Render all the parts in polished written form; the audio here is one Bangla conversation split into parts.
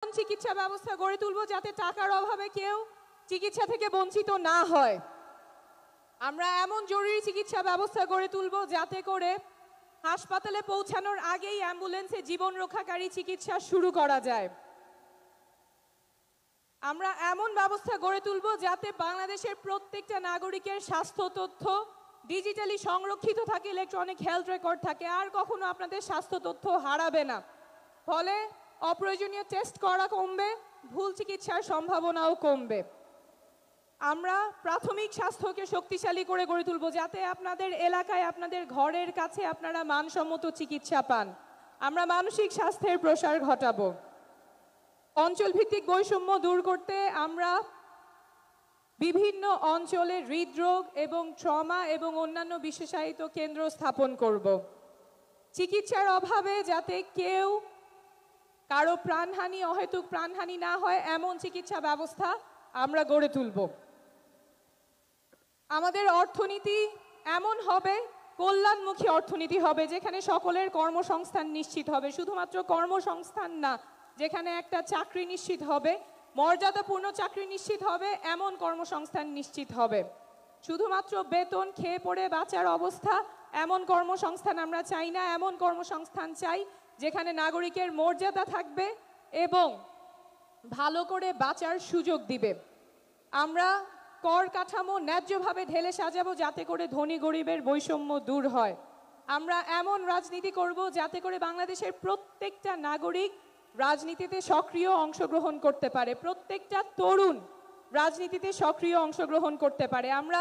চিকিৎসা ব্যবস্থা গড়ে তুলবো যাতে টাকার অভাবে কেউ চিকিৎসা থেকে বঞ্চিত না হয়। আমরা এমন জরুরি চিকিৎসা ব্যবস্থা গড়ে তুলবো যাতে করে হাসপাতালে পৌঁছানোর আগেই অ্যাম্বুলেন্সে জীবন রক্ষাকারী চিকিৎসা শুরু করা যায়। আমরা এমন ব্যবস্থা গড়ে তুলবো যাতে বাংলাদেশের প্রত্যেকটা নাগরিকের স্বাস্থ্য তথ্য ডিজিটালি সংরক্ষিত থাকে, ইলেকট্রনিক হেলথ রেকর্ড থাকে, আর কখনো আপনাদের স্বাস্থ্য তথ্য হারাবে না। ফলে অপ্রয়োজনীয় টেস্ট করা কমবে, ভুল চিকিৎসার সম্ভাবনাও কমবে। আমরা প্রাথমিক স্বাস্থ্যকে শক্তিশালী করে গড়ে তুলবো যাতে আপনাদের এলাকায় আপনাদের ঘরের কাছে আপনারা মানসম্মত চিকিৎসা পান। আমরা মানসিক স্বাস্থ্যের প্রসার ঘটাবো। অঞ্চল ভিত্তিক বৈষম্য দূর করতে আমরা বিভিন্ন অঞ্চলে হৃদরোগ এবং ট্রমা এবং অন্যান্য বিশেষায়িত কেন্দ্র স্থাপন করব। চিকিৎসার অভাবে যাতে কেউ কারো প্রাণহানি, অহেতুক প্রাণহানি না হয় এমন চিকিৎসা ব্যবস্থা আমরা গড়ে তুলব। আমাদের অর্থনীতি এমন হবে, কল্যাণমুখী অর্থনীতি হবে যেখানে সকলের কর্মসংস্থান নিশ্চিত হবে। শুধুমাত্র কর্মসংস্থান না, যেখানে একটা চাকরি নিশ্চিত হবে, মর্যাদাপূর্ণ চাকরি নিশ্চিত হবে, এমন কর্মসংস্থান নিশ্চিত হবে। শুধুমাত্র বেতন খেয়ে পড়ে বাঁচার অবস্থা, এমন কর্মসংস্থান আমরা চাই না। এমন কর্মসংস্থান চাই যেখানে নাগরিকের মর্যাদা থাকবে এবং ভালো করে বাঁচার সুযোগ দিবে। আমরা কর কাঠামো ন্যায্যভাবে ঢেলে সাজাবো যাতে করে ধনী গরিবের বৈষম্য দূর হয়। আমরা এমন রাজনীতি করব যাতে করে বাংলাদেশের প্রত্যেকটা নাগরিক রাজনীতিতে সক্রিয় অংশগ্রহণ করতে পারে, প্রত্যেকটা তরুণ রাজনীতিতে সক্রিয় অংশগ্রহণ করতে পারে। আমরা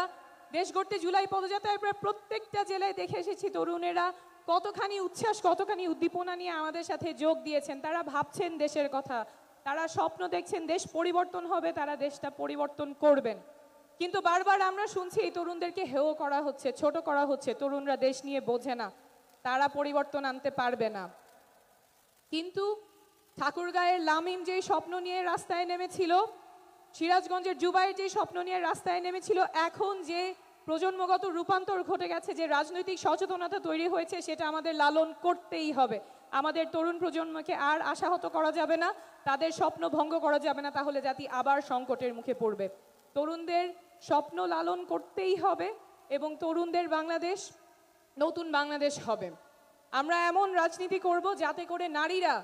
দেশ গড়তে জুলাই পদযাত্রায় প্রায় প্রত্যেকটা জেলায় দেখে এসেছি তরুণেরা কতখানি উচ্ছ্বাস, কতখানি উদ্দীপনা নিয়ে আমাদের সাথে যোগ দিয়েছেন। তারা ভাবছেন দেশের কথা, তারা স্বপ্ন দেখছেন দেশ পরিবর্তন হবে, তারা দেশটা পরিবর্তন করবেন। কিন্তু বারবার আমরা শুনছি এই তরুণদেরকে হেয় করা হচ্ছে, ছোট করা হচ্ছে, তরুণরা দেশ নিয়ে বোঝে না, তারা পরিবর্তন আনতে পারবে না। কিন্তু ঠাকুরগাঁয়ের লামিম যেই স্বপ্ন নিয়ে রাস্তায় নেমেছিল, সিরাজগঞ্জের জুবাইর যেই স্বপ্ন নিয়ে রাস্তায় নেমেছিল, এখন যে প্রজন্মগত রূপান্তর ঘটে গেছে, যে রাজনৈতিক সচেতনতা তৈরি হয়েছে, সেটা আমাদের লালন করতেই হবে। আমাদের তরুণ প্রজন্মকে আর আশাহত করা যাবে না, তাদের স্বপ্ন ভঙ্গ করা যাবে না, তাহলে জাতি আবার সংকটের মুখে পড়বে। তরুণদের স্বপ্ন লালন করতেই হবে এবং তরুণদের বাংলাদেশ নতুন বাংলাদেশ হবে। আমরা এমন রাজনীতি করব যাতে করে নারীরা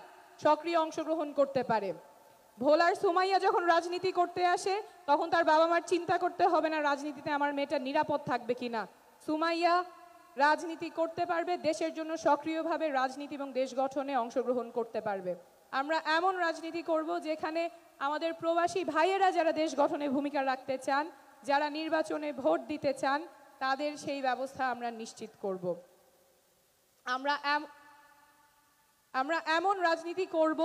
সক্রিয় অংশগ্রহণ করতে পারে। ভোলার সুমাইয়া যখন রাজনীতি করতে আসে তখন তার বাবা মার চিন্তা করতে হবে না রাজনীতিতে আমার মেয়েটা নিরাপদ থাকবে কিনা। সুমাইয়া রাজনীতি করতে পারবে, দেশের জন্য সক্রিয়ভাবে রাজনীতি এবং দেশ গঠনে অংশগ্রহণ করতে পারবে। আমরা এমন রাজনীতি করব যেখানে আমাদের প্রবাসী ভাইয়েরা যারা দেশ গঠনে ভূমিকা রাখতে চান, যারা নির্বাচনে ভোট দিতে চান, তাদের সেই ব্যবস্থা আমরা নিশ্চিত করব। আমরা এমন রাজনীতি করব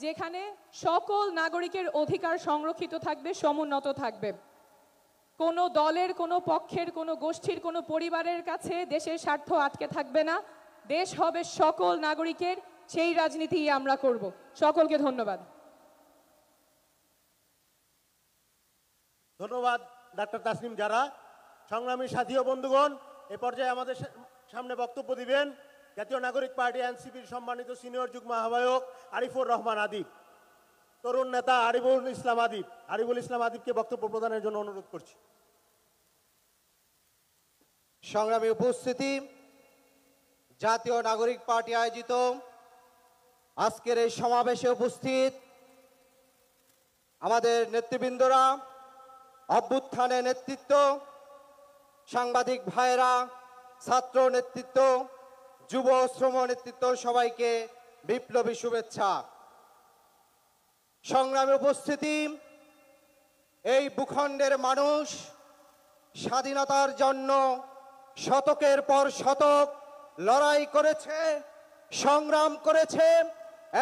যেখানে সকল নাগরিকের অধিকার সংরক্ষিত থাকবে, সমুন্নত থাকবে। কোনো দলের, কোনো পক্ষের, কোনো গোষ্ঠীর, কোনো পরিবারের কাছে দেশের স্বার্থ আটকে থাকবে না। দেশ হবে সকল নাগরিকের, সেই রাজনীতি আমরা করব। সকলকে ধন্যবাদ। ধন্যবাদ ডাক্তার তাসনিম জারা। সংগ্রামী সাথী ও বন্ধুগণ, এ পর্যায়ে আমাদের সামনে বক্তব্য দিবেন জাতীয় নাগরিক পার্টি এনসিপির সম্মানিত সিনিয়র যুগ্ম আহ্বায়ক আরিফুর রহমান আদিব। তরুণ নেতা আরিফুল ইসলাম আদিবকে বক্তব্য প্রদানের জন্য অনুরোধ করছি। সংগ্রামী উপস্থিতি, জাতীয় নাগরিক পার্টি আয়োজিত আজকের এই সমাবেশে উপস্থিত আমাদের নেতৃবৃন্দরা, অভ্যুত্থানের নেতৃত্ব, সাংবাদিক ভাইরা, ছাত্র নেতৃত্ব, যুব শ্রম নেতৃত্ব, সবাইকে বিপ্লবী শুভেচ্ছা। সংগ্রামী উপস্থিতি, এই ভূখণ্ডের মানুষ স্বাধীনতার জন্য শতকের পর শতক লড়াই করেছে, সংগ্রাম করেছে।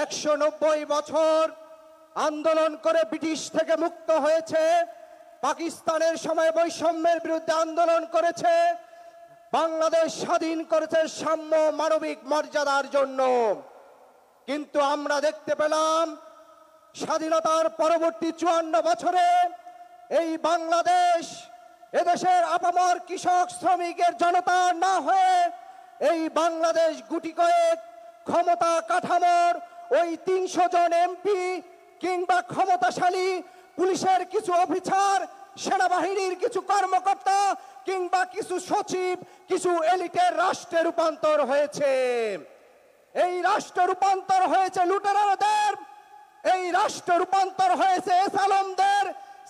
190 বছর আন্দোলন করে ব্রিটিশ থেকে মুক্ত হয়েছে, পাকিস্তানের সময় বৈষম্যের বিরুদ্ধে আন্দোলন করেছে, বাংলাদেশ স্বাধীন করেছে সাম্য মানবিক মর্যাদার জন্য। কিন্তু আমরা দেখতে পেলাম স্বাধীনতার পরবর্তী 54 বছরে এই বাংলাদেশ, এদেশের আপামর কৃষক শ্রমিকের জনতা না হয়ে এই বাংলাদেশ গুটি কয়েক ক্ষমতা কাঠামোর ওই 300 জন এমপি কিংবা ক্ষমতাশালী পুলিশের কিছু অফিসার, সেনাবাহিনীর কিছু কর্মকর্তা কিংবা কিছু সচিব, কিছু এলিটের রাষ্ট্রে রূপান্তর হয়েছে। এই রাষ্ট্র রূপান্তর হয়েছে লুটেরাদের, এই রাষ্ট্র রূপান্তর হয়েছে এস আলমদের,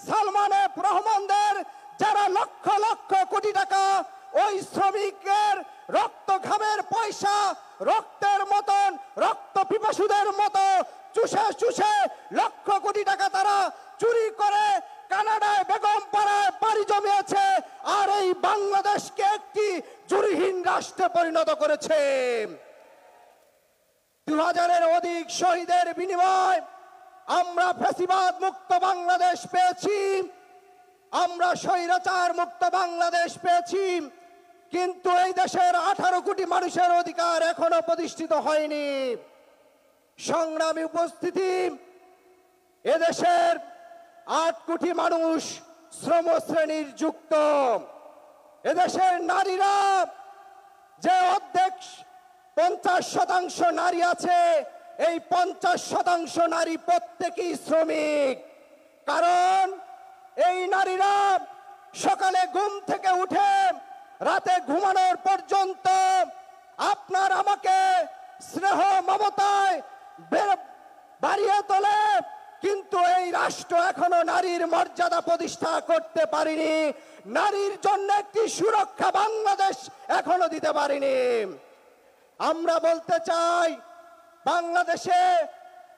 সালমান এফ রহমানদের, যারা লক্ষ লক্ষ কোটি টাকা ওই শ্রমিকের রক্ত ঘামের পয়সা রক্তের মতন রক্ত পিপাসুদের মতো চুষে চুষে লক্ষ কোটি টাকা তারা চুরি করে কানাডায় বেগমপাড়ায় বাড়ি জমিয়েছে, আর এই বাংলাদেশকে একটি জুরিহীন রাষ্ট্রে পরিণত করেছে। 2000-এর অধিক শহীদের বিনিময় আমরা ফ্যাসিবাদ মুক্ত বাংলাদেশ পেয়েছি, আমরা স্বৈরাচার মুক্ত বাংলাদেশ পেয়েছি, কিন্তু এই দেশের 18 কোটি মানুষের অধিকার এখনো প্রতিষ্ঠিত হয়নি। সংগ্রামী উপস্থিতি, এদেশের 8 কোটি মানুষ শ্রম শ্রেণীর যুক্ত। এদেশের নারীরা যে অর্ধেক 50% নারী আছে, এই 50% নারী প্রত্যেকেই শ্রমিক। কারণ এই নারীরা সকালে ঘুম থেকে উঠে রাতে ঘুমানোর পর্যন্ত আপনার আমাকে স্নেহ মমতায় বাড়িয়ে তোলে, কিন্তু এই রাষ্ট্র এখনো নারীর মর্যাদা প্রতিষ্ঠা করতে পারেনি, নারীর জন্য একটি সুরক্ষা বাংলাদেশ এখনো দিতে পারেনি। আমরা বলতে চাই, বাংলাদেশে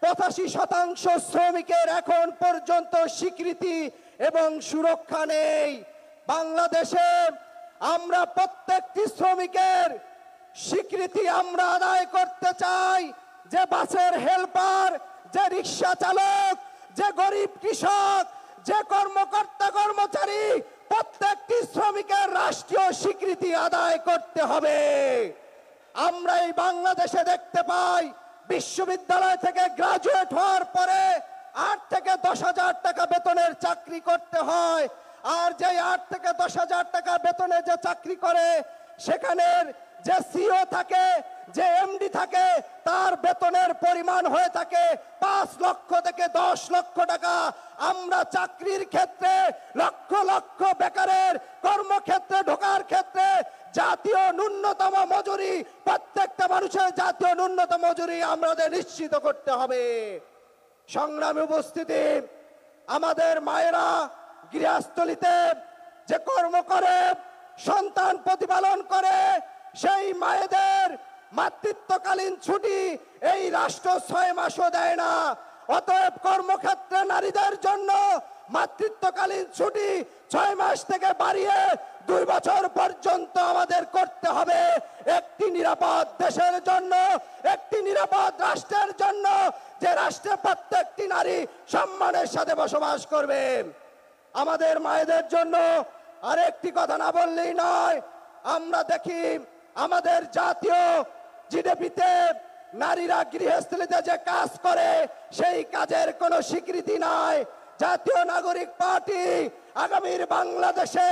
85% শ্রমিকের এখন পর্যন্ত স্বীকৃতি এবং সুরক্ষা নেই। বাংলাদেশে আমরা প্রত্যেকটি শ্রমিকের স্বীকৃতি আমরা আদায় করতে চাই, যে বাসের হেল্পার, যে রিক্সা চালক, যে গরিব কৃষক, যে কর্মকর্তা কর্মচারী, প্রত্যেকটি শ্রমিকের রাষ্ট্রীয় স্বীকৃতি আদায় করতে হবে। আমরা এই বাংলাদেশে দেখতে পাই, বিশ্ববিদ্যালয় থেকে গ্রাজুয়েট হওয়ার পরে 8 থেকে 10,000 টাকা বেতনের চাকরি করতে হয়, আর যে 8 থেকে 10,000 টাকা বেতনে যে চাকরি করে সেখানের যে সিও থাকে, যে এমডি থাকে, তার বেতনের পরিমাণ হয়ে থাকে 5 লক্ষ থেকে 10 লক্ষ টাকা। আমরা চাকরির ক্ষেত্রে লক্ষ লক্ষ বেকারের কর্মক্ষেত্রে ঢোকার ক্ষেত্রে জাতীয় ন্যূনতম মজুরি, প্রত্যেকটা মানুষের জাতীয় ন্যূনতম মজুরি আমাদের নিশ্চিত করতে হবে। সংগ্রামী উপস্থিতি, আমাদের মায়েরা গৃহস্থলিতে যে কর্ম করে, সন্তান প্রতিপালন করে, সেই মায়েদের মাতৃত্বকালীন ছুটি এই রাষ্ট্র 6 মাসও দেয় না। অতএব কর্মক্ষেত্রে নারীদের জন্য মাতৃত্বকালীন ছুটি 6 মাস থেকে বাড়িয়ে 2 বছর পর্যন্ত আমাদের করতে হবে, একটি নিরাপদ দেশের জন্য, একটি নিরাপদ রাষ্ট্রের জন্য, যে রাষ্ট্রে প্রত্যেকটি নারী সম্মানের সাথে বসবাস করবে। আমাদের মায়েদের জন্য আরেকটি কথা না বললেই নয়, আমরা দেখি আমাদের জাতীয় জিডিপিতে নারীরা গৃহস্থলীতে যে কাজ করে সেই কাজের কোনো স্বীকৃতি নাই। জাতীয় নাগরিক পার্টি আগামীর বাংলাদেশে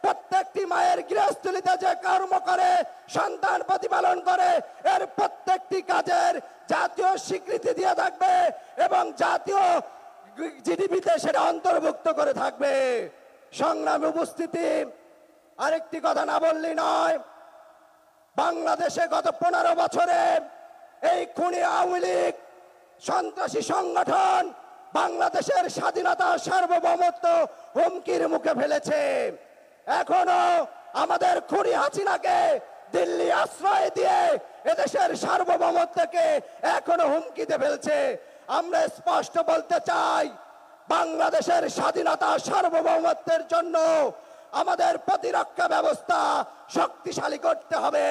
প্রত্যেকটি মায়ের গৃহস্থলীতে যে কর্ম করে, সন্তান প্রতিপালন করে, এর প্রত্যেকটি কাজের জাতীয় স্বীকৃতি দিয়ে থাকবে এবং জাতীয় জিডিপিতে সেটা অন্তর্ভুক্ত করে থাকবে। সংগ্রামী উপস্থিতি, আরেকটি কথা না বললেই নয়, বাংলাদেশে গত 15 বছরে এই খুনি আওয়ামী লীগ সন্ত্রাসী সংগঠন বাংলাদেশের স্বাধীনতা সার্বভৌমত্ব হুমকির মুখে ফেলেছে। এখনো আমাদের খুনি হাসিনাকে দিল্লি আশ্রয় দিয়ে এদেশের সার্বভৌমত্বকে এখনো হুমকিতে ফেলছে। আমরা স্পষ্ট বলতে চাই, বাংলাদেশের স্বাধীনতা সার্বভৌমত্বের জন্য আমাদের প্রতিরক্ষা ব্যবস্থা শক্তিশালী করতে হবে।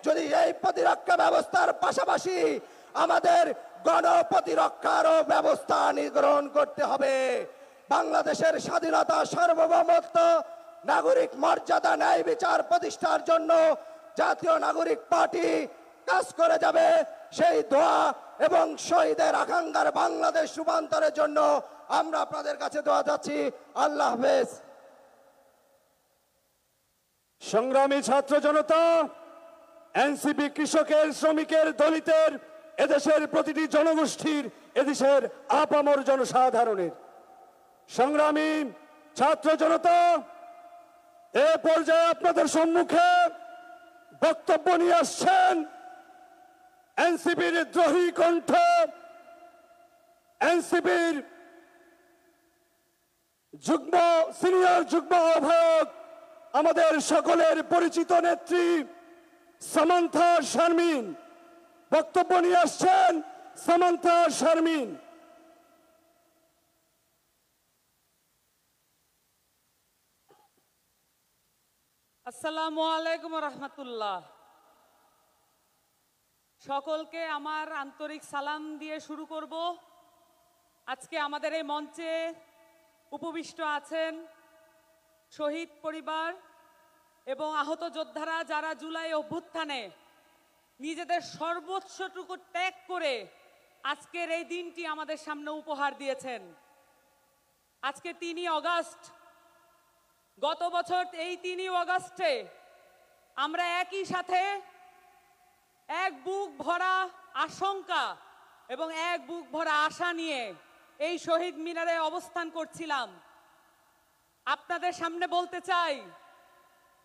যদি এই প্রতিরক্ষা ব্যবস্থার পাশাপাশি আমাদের গণপ্রতিরক্ষারও ব্যবস্থা গ্রহণ করতে হবে। বাংলাদেশের স্বাধীনতা সার্বভৌমত্ব, নাগরিক মর্যাদা, ন্যায় বিচার প্রতিষ্ঠার জন্য জাতীয় নাগরিক পার্টি কাজ করে যাবে। সেই দোয়া এবং শহীদের আকাঙ্ক্ষার বাংলাদেশ রূপান্তরের জন্য আমরা আপনাদের কাছে দোয়া যাচ্ছি। আল্লাহ হাফেজ। সংগ্রামী ছাত্র জনতা, এনসিপি কৃষকের, শ্রমিকের, দলিতের, এদেশের প্রতিটি জনগোষ্ঠীর এদেশের আপামর জনসাধারণের। সংগ্রামী ছাত্র জনতা, এ পর্যায়ে আপনাদের সম্মুখে বক্তব্য নিয়ে আসছেন এনসিপির দ্রোহী কণ্ঠ, এনসিপির সিনিয়র যুগ্ম আহ্বায়ক, আমাদের সকলের পরিচিত নেত্রী সামান্থা শারমিন। বক্তব্য নিয়ে আসছেন সামান্থা শারমিন। আসসালামু আলাইকুম রহমতুল্লাহ। সকলকে আমার আন্তরিক সালাম দিয়ে শুরু করব। আজকে আমাদের এই মঞ্চে উপবিষ্ট আছেন শহীদ পরিবার এবং আহত যোদ্ধারা, যারা জুলাই অভ্যুত্থানে নিজেদের সর্বোচ্চটুকু ত্যাগ করে আজকের এই দিনটি আমাদের সামনে উপহার দিয়েছেন। আজকে 3 আগস্ট, গত বছর এই 3 আগস্টে আমরা একই সাথে এক বুক ভরা আশঙ্কা এবং এক বুক ভরা আশা নিয়ে এই শহীদ মিনারে অবস্থান করছিলাম। আপনাদের সামনে বলতে চাই,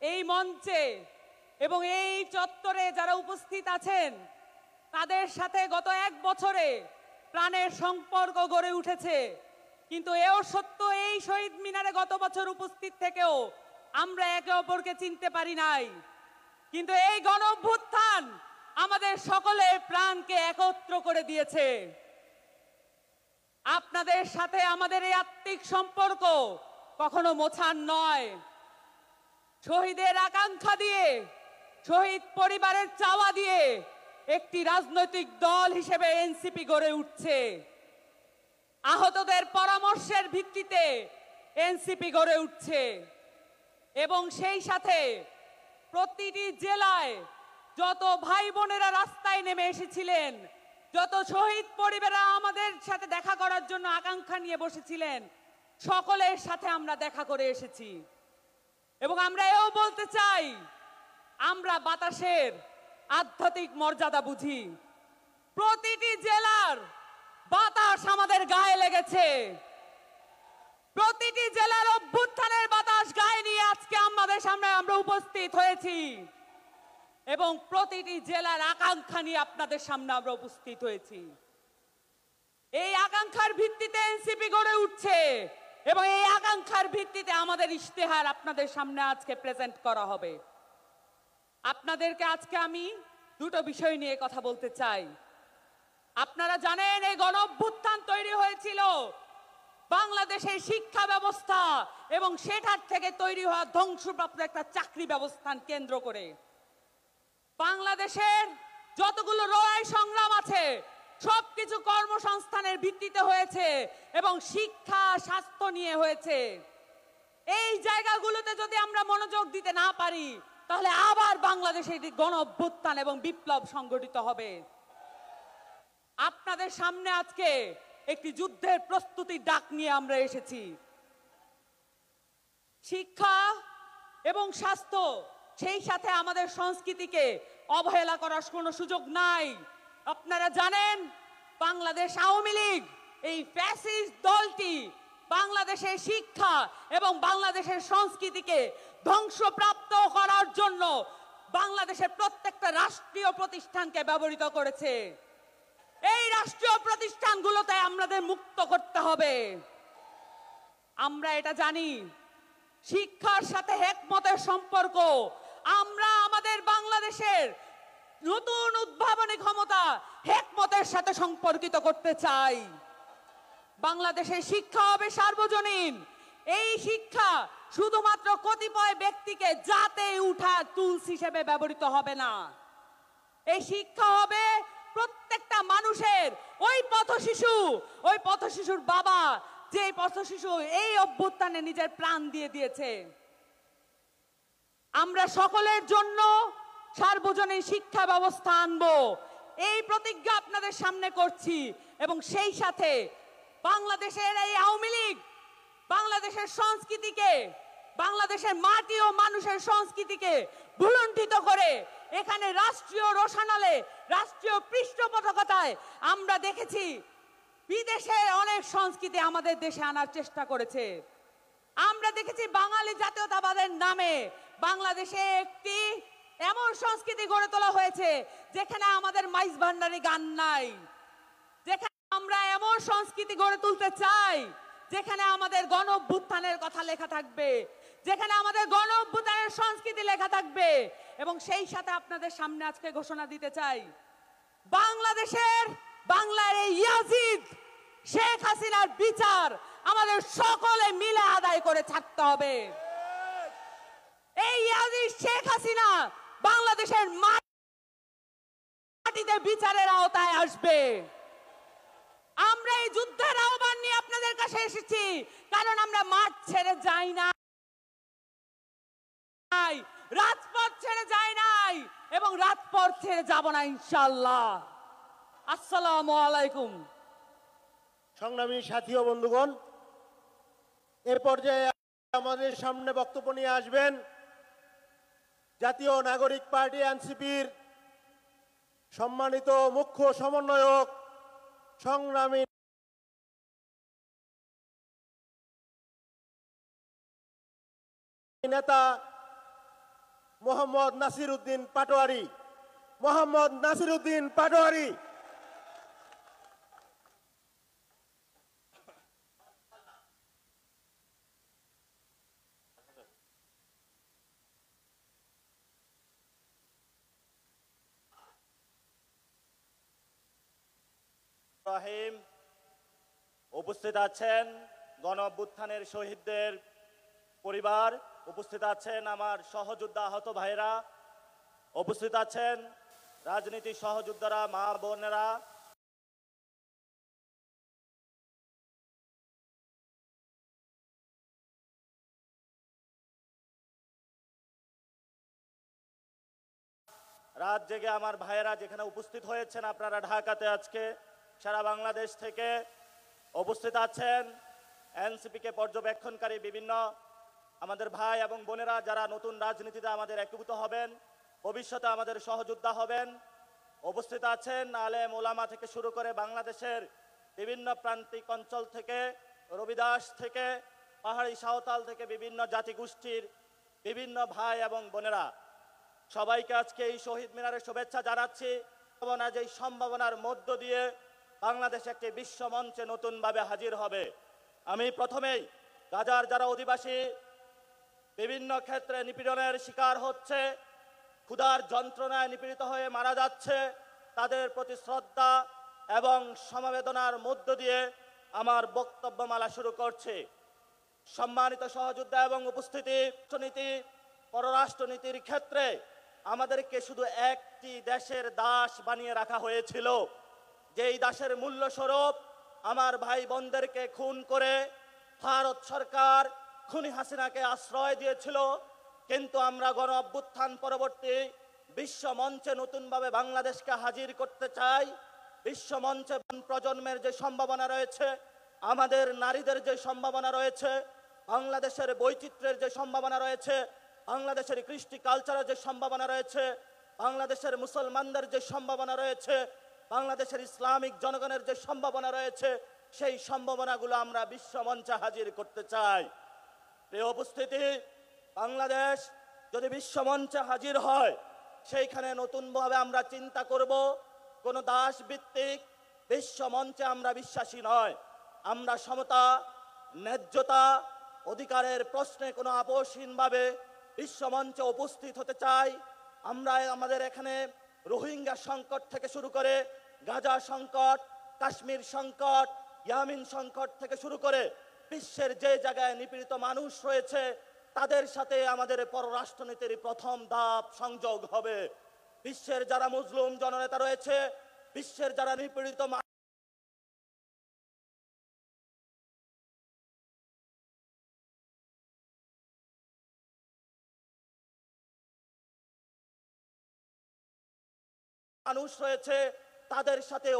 এই মঞ্চে এবং এই চত্বরে যারা উপস্থিত আছেন, তাদের সাথে গত 1 বছরে প্রাণের সম্পর্ক গড়ে উঠেছে। কিন্তু এও সত্য, এই শহীদ মিনারে গত বছর উপস্থিত থেকেও আমরা একে অপরকে চিনতে পারি নাই। কিন্তু এই গণ অভ্যুত্থান আমাদের সকলের প্রাণকে একত্র করে দিয়েছে। আপনাদের সাথে আমাদের এই আত্মিক সম্পর্ক কখনো মোছার নয়। শহীদের আকাঙ্ক্ষা দিয়ে, শহীদ পরিবারের চাওয়া দিয়ে একটি রাজনৈতিক দল হিসেবে এনসিপি গড়ে উঠছে। আহতদের পরামর্শের ভিত্তিতে এনসিপি গড়ে উঠছে এবং সেই সাথে প্রতিটি জেলায় যত ভাই বোনেরা রাস্তায় নেমে এসেছিলেন, যত শহীদ পরিবাররা আমাদের সাথে দেখা করার জন্য আকাঙ্ক্ষা নিয়ে বসেছিলেন, সকলের সাথে আমরা দেখা করে এসেছি। এবং আমরা এও বলতে চাই, আমরা বাতাসের আধ্যাত্মিক মর্যাদা বুঝি। প্রতিটি জেলার বাতাস আমাদের গায়ে লেগেছে। প্রতিটি জেলার অভ্যুত্থানের বাতাস গায়ে নিয়ে আজকে আমাদের সামনে আমরা উপস্থিত হয়েছি এবং প্রতিটি জেলার আকাঙ্ক্ষা নিয়ে আপনাদের সামনে আমরা উপস্থিত হয়েছি। এই আকাঙ্ক্ষার ভিত্তিতে এনসিপি গড়ে উঠছে এবং এই আকাঙ্ক্ষার ভিত্তিতে আমাদের ইশতেহার আপনাদের সামনে আজকে প্রেজেন্ট করা হবে। আপনাদেরকে আজকে আমি 2টো বিষয় নিয়ে কথা বলতে চাই। আপনারা জানেন, এই গণ অভ্যুত্থান তৈরি হয়েছিল বাংলাদেশের শিক্ষা ব্যবস্থা এবং সেটার থেকে তৈরি হওয়া ধ্বংসপ্রাপ্ত একটা চাকরি ব্যবস্থান কেন্দ্র করে। বাংলাদেশের যতগুলো লড়াই সংগ্রাম আছে সবকিছু কর্মসংস্থানের ভিত্তিতে হয়েছে এবং শিক্ষা স্বাস্থ্য নিয়ে হয়েছে। এই জায়গাগুলোতে যদি আমরা মনোযোগ দিতে না পারি, তাহলে আবার বাংলাদেশে একটি গণ অভ্যুত্থান এবং বিপ্লব সংগঠিত হবে। আপনাদের সামনে আজকে একটি যুদ্ধের প্রস্তুতির ডাক নিয়ে আমরা এসেছি। শিক্ষা এবং স্বাস্থ্য, সেই সাথে আমাদের সংস্কৃতিকে অবহেলা করার কোনো সুযোগ নাই। আপনারা জানেন, বাংলাদেশ আওয়ামী লীগ, এই ফ্যাসিস্ট দলটি বাংলাদেশের শিক্ষা এবং বাংলাদেশের সংস্কৃতিকে ধ্বংসপ্রাপ্ত করার জন্য বাংলাদেশের প্রত্যেকটা রাষ্ট্রীয় প্রতিষ্ঠানকে ব্যবহৃত করেছে। এই রাষ্ট্রীয় প্রতিষ্ঠানগুলোতে আমাদের মুক্ত করতে হবে। আমরা এটা জানি, শিক্ষার সাথে হেকমতের সম্পর্ক। আমরা আমাদের বাংলাদেশের নতুন উদ্ভাবনী ক্ষমতা হেকমতের সাথে সম্পর্কিত করতে চাই। বাংলাদেশের শিক্ষা হবে সার্বজনীন। এই শিক্ষা শুধুমাত্র কতিপয় ব্যক্তিকে জাতে উঠা টুলস হিসেবে ব্যবহৃত হবে না। এই শিক্ষা হবে প্রত্যেকটা মানুষের। ওই পথশিশুর বাবা, যে পথশিশু এই অভ্যুত্থানে নিজের প্রাণ দিয়ে দিয়েছে। আমরা সকলের জন্য সার্বজনীন শিক্ষা ব্যবস্থা আনবো, এই প্রতিজ্ঞা আপনাদের সামনে করছি। এবং সেই সাথে বাংলাদেশের এই আওয়ামী লীগ বাংলাদেশের সংস্কৃতিকে, বাংলাদেশের মাটি ও মানুষের সংস্কৃতিকে ভুলুণ্ঠিত করে এখানে রাষ্ট্রীয় রোশানলে, রাষ্ট্রীয় পৃষ্ঠপোষকতায় আমরা দেখেছি বিদেশের অনেক সংস্কৃতি আমাদের দেশে আনার চেষ্টা করেছে। আমরা দেখেছি বাঙালি জাতীয়তাবাদের নামে বাংলাদেশে একটি এমন সংস্কৃতি গড়ে তোলা হয়েছে যেখানে আমাদের মাইজ ভান্ডারি গান নাই, যেখানে আমরা এমন সংস্কৃতি গড়ে তুলতে চাই যেখানে আমাদের গণ অভ্যুত্থানের কথা লেখা থাকবে, যেখানে আমাদের গণ অভ্যুত্থানের সংস্কৃতি লেখা থাকবে। এবং সেই সাথে আপনাদের সামনে আজকে ঘোষণা দিতে চাই, বাংলার এই ইয়াজিদ শেখ হাসিনার বিচার আমাদের সকলে মিলে আদায় করে ছাড়তে হবে। এই ইয়াজিদ শেখ হাসিনা বাংলাদেশের মাটিতে বিচারের আওতায় আসবে। আমরা এই যুদ্ধের আহ্বান নিয়ে আপনাদের কাছে এসেছি, কারণ আমরা মাঠ ছেড়ে যাই না, রাজপথ ছেড়ে যাই নাই এবং রাজপথ ছেড়ে যাব না ইনশাআল্লাহ। আসসালামু আলাইকুম। সংগ্রামী সাথী ও বন্ধুগণ, এর পর্যায়ে আমাদের সামনে বক্তব্য নিয়ে আসবেন জাতীয় নাগরিক পার্টি এনসিপির সম্মানিত মুখ্য সমন্বয়ক সংগ্রামী নেতা মোহাম্মদ নাসির উদ্দিন পাটোয়ারি। মোহাম্মদ নাসির উদ্দিন পাটোয়ারি। রহিম, উপস্থিত আছেন গণ অভ্যুত্থানের শহীদদের পরিবার, উপস্থিত আছেন আমার সহযোদ্ধা আহত ভাইরা, উপস্থিত আছেন রাজনীতি সহযোদ্ধারা, মা বোনেরা, রাত জেগে আমার ভাইয়েরা যেখানে উপস্থিত হয়েছেন, আপনারা ঢাকাতে আজকে সারা বাংলাদেশ থেকে উপস্থিত আছেন এনসিপিকে পর্যবেক্ষণকারী বিভিন্ন আমাদের ভাই এবং বোনেরা যারা নতুন রাজনীতিতে আমাদের একীভূত হবেন, ভবিষ্যতে আমাদের সহযোদ্ধা হবেন। উপস্থিত আছেন আলেম ওলামা থেকে শুরু করে বাংলাদেশের বিভিন্ন প্রান্তিক অঞ্চল থেকে, রবিদাস থেকে, পাহাড়ি সাঁওতাল থেকে বিভিন্ন জাতিগোষ্ঠীর বিভিন্ন ভাই এবং বোনেরা, সবাইকে আজকে এই শহীদ মিনারের শুভেচ্ছা জানাচ্ছি। যেই সম্ভাবনার মধ্য দিয়ে বাংলাদেশ একটি বিশ্ব মঞ্চে নতুনভাবে হাজির হবে। আমি প্রথমেই গাজার যারা অধিবাসী বিভিন্ন ক্ষেত্রে নিপীড়নের শিকার হচ্ছে, ক্ষুধার যন্ত্রণায় নিপীড়িত হয়ে মারা যাচ্ছে, তাদের প্রতি শ্রদ্ধা এবং সমবেদনার মধ্য দিয়ে আমার বক্তব্যমালা শুরু করছি। সম্মানিত সহযোদ্ধা এবং উপস্থিতি, নীতি পররাষ্ট্রনীতির ক্ষেত্রে আমাদেরকে শুধু একটি দেশের দাস বানিয়ে রাখা হয়েছিল, যেই দাসের মূল্য স্বরূপ আমার ভাই বোনদেরকে খুন করে ভারত সরকার খুনি হাসিনাকে আশ্রয় দিয়েছিল। কিন্তু আমরা গণ অভ্যুত্থান পরবর্তী বিশ্ব মঞ্চে নতুনভাবে বাংলাদেশকে হাজির করতে চাই। বিশ্ব মঞ্চে প্রজন্মের যে সম্ভাবনা রয়েছে, আমাদের নারীদের যে সম্ভাবনা রয়েছে, বাংলাদেশের বৈচিত্র্যের যে সম্ভাবনা রয়েছে, বাংলাদেশের কৃষ্টি কালচারের যে সম্ভাবনা রয়েছে, বাংলাদেশের মুসলমানদের যে সম্ভাবনা রয়েছে, বাংলাদেশের ইসলামিক জনগণের যে সম্ভাবনা রয়েছে, সেই সম্ভাবনাগুলো আমরা বিশ্ব মঞ্চে হাজির করতে চাই। প্রিয় উপস্থিতি, বাংলাদেশ যদি বিশ্ব মঞ্চে হাজির হয়, সেইখানে নতুনভাবে আমরা চিন্তা করব। কোনো দাস ভিত্তিক বিশ্ব মঞ্চে আমরা বিশ্বাসী নয়। আমরা সমতা, ন্যায্যতা, অধিকারের প্রশ্নে কোনো আপোষহীনভাবে বিশ্ব মঞ্চে উপস্থিত হতে চাই। আমরা আমাদের এখানে রোহিঙ্গা সংকট থেকে শুরু করে গাজা সংকট, কাশ্মীর সংকট, ইয়ামিন সংকট থেকে শুরু করে বিশ্বের যে জায়গায় নিপীড়িত মানুষ রয়েছে, তাদের সাথে আমাদের পররাষ্ট্রনীতির প্রথম ধাপ সংযোগ হবে। বিশ্বের যারা মুসলিম জননেতা রয়েছে, বিশ্বের যারা নিপীড়িত মানুষ রয়েছে, তাদের সাথে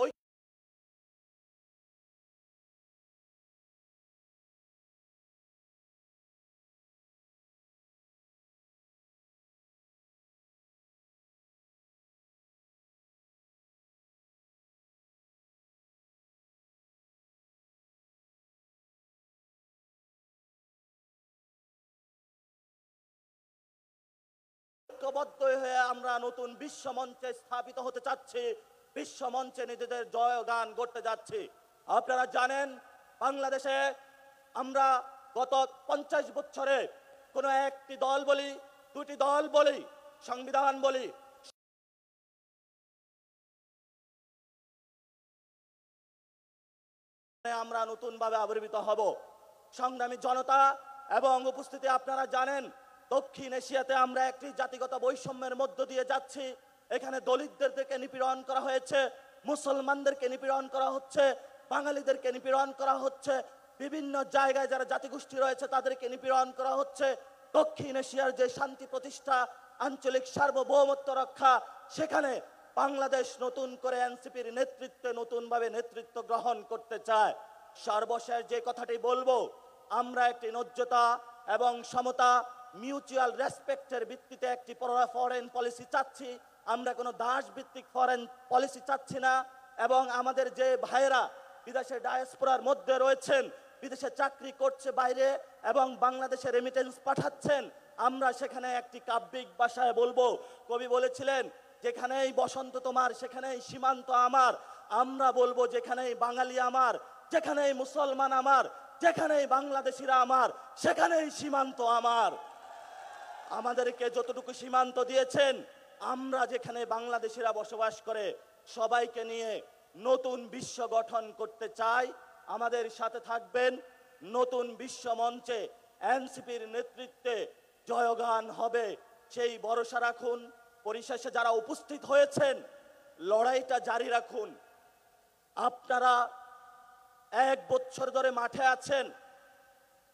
ঐক্যবদ্ধ হয়ে আমরা নতুন বিশ্ব মঞ্চে স্থাপিত হতে চাচ্ছি, বিশ্ব মঞ্চে নিজেদের জয়গান করতে যাচ্ছি। আপনারা জানেন বাংলাদেশে আমরা গত 50 বছরে কোনো একটি দল বলি, দুটি দল বলি, সংবিধান বলি, আমরা নতুন ভাবে আবির্ভূত হব। সংগ্রামী জনতা এবং উপস্থিতি, আপনারা জানেন দক্ষিণ এশিয়াতে আমরা একটি জাতিগত বৈষম্যের মধ্য দিয়ে যাচ্ছি। এখানে দলিতদেরকে নিপীড়ন করা হয়েছে, মুসলমানদেরকে নিপীড়ন করা হচ্ছে, বাঙালিদেরকে নিপীড়ন করা হচ্ছে, বিভিন্ন জায়গায় যারা জাতিগোষ্ঠী রয়েছে তাদেরকে নিপীড়ন করা হচ্ছে। দক্ষিণ এশিয়ার যে শান্তি প্রতিষ্ঠা, আঞ্চলিক সার্বভৌমত্ব রক্ষা, সেখানে বাংলাদেশ নতুন করে এনসিপির নেতৃত্বে নতুনভাবে নেতৃত্ব গ্রহণ করতে চায়। সর্বশেষ যে কথাটি বলবো, আমরা একটি ন্যায্যতা এবং সমতা, মিউচুয়াল রেসপেক্টের ভিত্তিতে একটি ফরেন পলিসি চাচ্ছি। আমরা কোনো দাস ভিত্তিক ফরেন পলিসি চাচ্ছি না। এবং আমাদের যে ভাইয়েরা বিদেশে ডায়াসপোরার মধ্যে রয়েছেন, বিদেশে চাকরি করছে বাইরে এবং বাংলাদেশে রেমিটেন্স পাঠাচ্ছেন, আমরা সেখানে একটি কাব্যিক ভাষায় বলবো, কবি বলেছিলেন যেখানেই বসন্ত তোমার সেখানেই সীমান্ত আমার। আমরা বলবো যেখানেই বাঙালি আমার, যেখানেই মুসলমান আমার, যেখানেই বাংলাদেশিরা আমার, সেখানেই সীমান্ত আমার। আমাদেরকে যতটুকু সীমান্ত দিয়েছেন, আমরা যেখানে বাংলাদেশিরা বসবাস করে সবাইকে নিয়ে নতুন বিশ্ব গঠন করতে চাই। আমাদের সাথে থাকবেন। নতুন বিশ্ব মঞ্চে এনসিপির নেতৃত্বে জয়গান হবে, সেই ভরসা রাখুন। পরিশেষে যারা উপস্থিত হয়েছেন, লড়াইটা জারি রাখুন। আপনারা 1 বছর ধরে মাঠে আছেন,